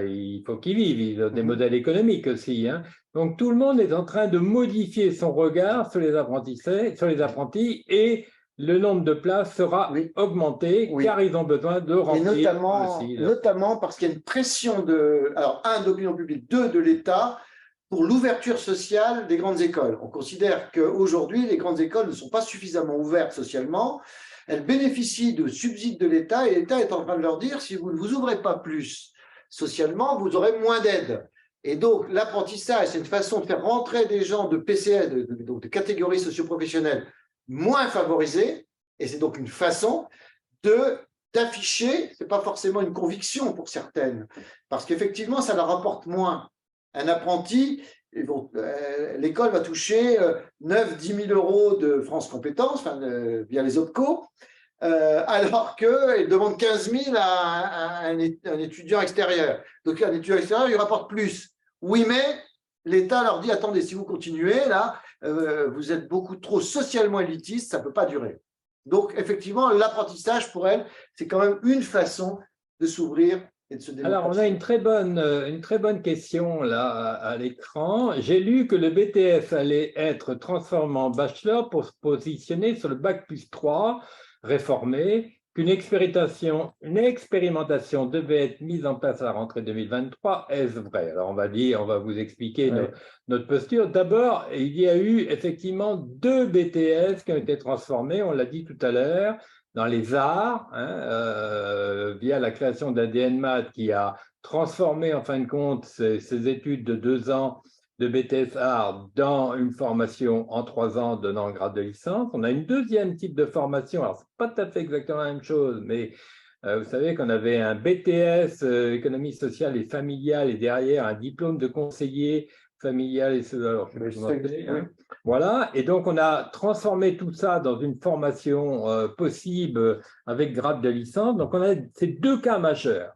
il faut qu'ils vivent, ils ont des modèles économiques aussi. Donc tout le monde est en train de modifier son regard sur les apprentis et le nombre de places sera augmenté car ils ont besoin de remplir. Et notamment parce qu'il y a une pression de l'opinion publique, de l'État pour l'ouverture sociale des grandes écoles. On considère qu'aujourd'hui, les grandes écoles ne sont pas suffisamment ouvertes socialement. Elles bénéficient de subsides de l'État et l'État est en train de leur dire, si vous ne vous ouvrez pas plus socialement, vous aurez moins d'aide. Et donc, l'apprentissage, c'est une façon de faire rentrer des gens de PCS, donc de catégories socioprofessionnelles moins favorisées, Et c'est donc une façon d'afficher, ce n'est pas forcément une conviction pour certaines, parce qu'effectivement, ça leur rapporte moins. Un apprenti, l'école va toucher 9-10 000 euros de France Compétences, via les OPCO, alors qu'elle demande 15 000 à un étudiant extérieur. Donc, un étudiant extérieur, il rapporte plus. Oui, mais l'État leur dit, attendez, si vous continuez, là, vous êtes beaucoup trop socialement élitiste, ça ne peut pas durer. Donc, effectivement, l'apprentissage, pour elle, c'est quand même une façon de s'ouvrir et de se démocratiser. Alors, on a une très bonne question là à l'écran. J'ai lu que le BTS allait être transformé en bachelor pour se positionner sur le bac+3 réformé, qu'une expérimentation devait être mise en place à la rentrée 2023. Est-ce vrai? Alors, on va vous expliquer notre posture. D'abord, il y a eu effectivement 2 BTS qui ont été transformés, on l'a dit tout à l'heure, dans les arts, via la création d'ADN Math qui a transformé en fin de compte ces études de 2 ans de BTS Art dans une formation en 3 ans donnant le grade de licence. On a une deuxième type de formation, alors c'est pas tout à fait exactement la même chose, mais vous savez qu'on avait un BTS économie sociale et familiale et derrière un diplôme de conseiller familial et social. Alors, voilà, et donc on a transformé tout ça dans une formation possible avec grade de licence. Donc on a ces 2 cas majeurs.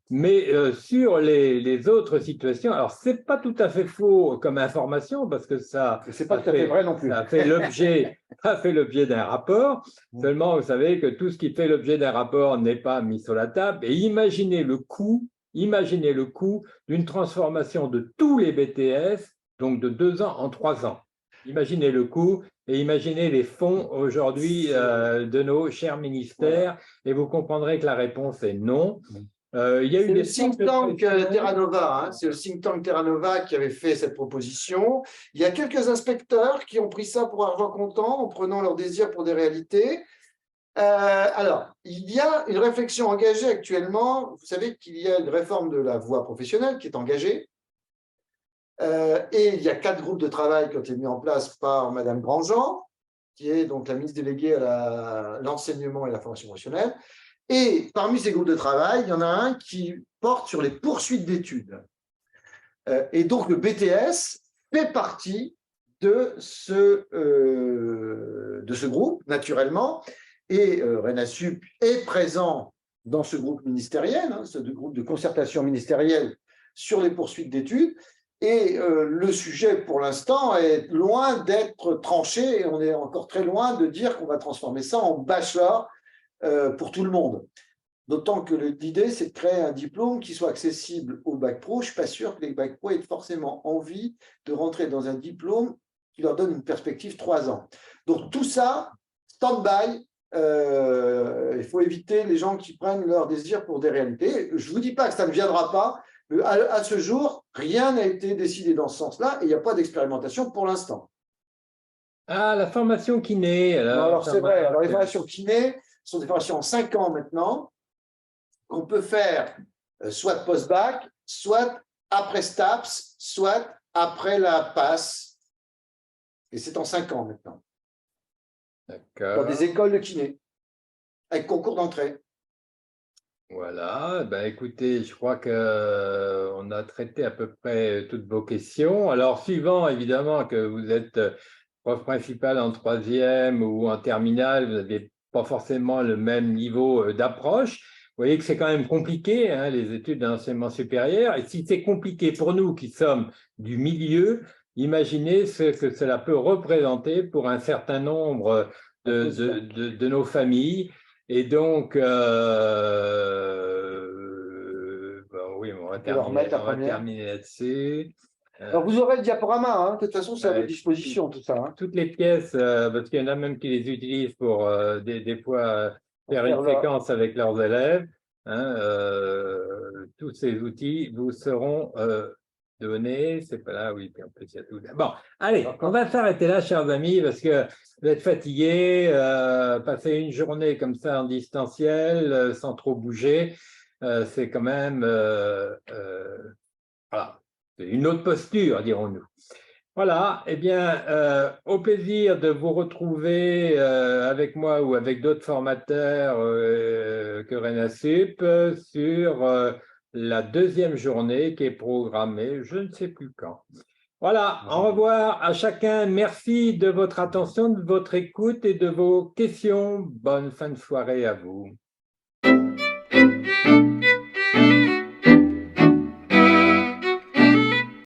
Mais sur les autres situations, alors c'est pas tout à fait faux comme information parce que c'est pas tout à fait vrai non plus. Ça fait l'objet d'un rapport. Seulement, vous savez que tout ce qui fait l'objet d'un rapport n'est pas mis sur la table. Et imaginez le coût d'une transformation de tous les BTS, donc de 2 ans en 3 ans. Imaginez le coût et imaginez les fonds aujourd'hui de nos chers ministères et vous comprendrez que la réponse est non. Il y a eu le think tank Terra Nova, c'est le think tank Terra Nova qui avait fait cette proposition. Il y a quelques inspecteurs qui ont pris ça pour argent comptant en prenant leur désir pour des réalités. Alors, il y a une réflexion engagée actuellement. Vous savez qu'il y a une réforme de la voie professionnelle qui est engagée. Et il y a 4 groupes de travail qui ont été mis en place par Madame Grandjean, qui est donc la ministre déléguée à l'enseignement et la formation professionnelle. Et parmi ces groupes de travail, il y en a un qui porte sur les poursuites d'études. Et donc, le BTS fait partie de ce groupe, naturellement. Et RENASSUP est présent dans ce groupe ministériel, ce groupe de concertation ministérielle sur les poursuites d'études. Et le sujet, pour l'instant, est loin d'être tranché. Et on est encore très loin de dire qu'on va transformer ça en bachelor pour tout le monde. D'autant que l'idée, c'est de créer un diplôme qui soit accessible au bac pro. Je ne suis pas sûr que les bac pro aient forcément envie de rentrer dans un diplôme qui leur donne une perspective 3 ans. Donc tout ça, stand-by. Il faut éviter les gens qui prennent leur désir pour des réalités. Je ne vous dis pas que ça ne viendra pas, mais à ce jour, rien n'a été décidé dans ce sens-là et il n'y a pas d'expérimentation pour l'instant. Ah, la formation kiné. Alors c'est vrai, alors les formations kiné sont des formations en 5 ans maintenant, qu'on peut faire soit post-bac, soit après STAPS, soit après la PASS. Et c'est en 5 ans maintenant. Dans des écoles de kiné, avec concours d'entrée. Voilà, ben écoutez, je crois qu'on a traité à peu près toutes vos questions. Alors, suivant évidemment que vous êtes prof principal en 3e ou en terminale, vous n'avez pas forcément le même niveau d'approche. Vous voyez que c'est quand même compliqué, hein, les études d'enseignement supérieur. Et si c'est compliqué pour nous qui sommes du milieu, imaginez ce que cela peut représenter pour un certain nombre de nos familles. Et donc, oui, on va terminer là-dessus. Alors, vous aurez le diaporama, hein. De toute façon, c'est à votre disposition, tout ça. Hein. Toutes les pièces, parce qu'il y en a même qui les utilisent pour des fois faire une séquence avec leurs élèves. Hein, tous ces outils vous seront donnés. C'est pas là, oui, puis en plus, il y a tout. Bon, allez, on va s'arrêter là, chers amis, parce que vous êtes fatigués, passer une journée comme ça en distanciel, sans trop bouger, c'est quand même voilà, une autre posture, dirons-nous. Voilà, eh bien, au plaisir de vous retrouver avec moi ou avec d'autres formateurs que RENASUP sur la deuxième journée qui est programmée, je ne sais plus quand. Voilà, au revoir à chacun. Merci de votre attention, de votre écoute et de vos questions. Bonne fin de soirée à vous.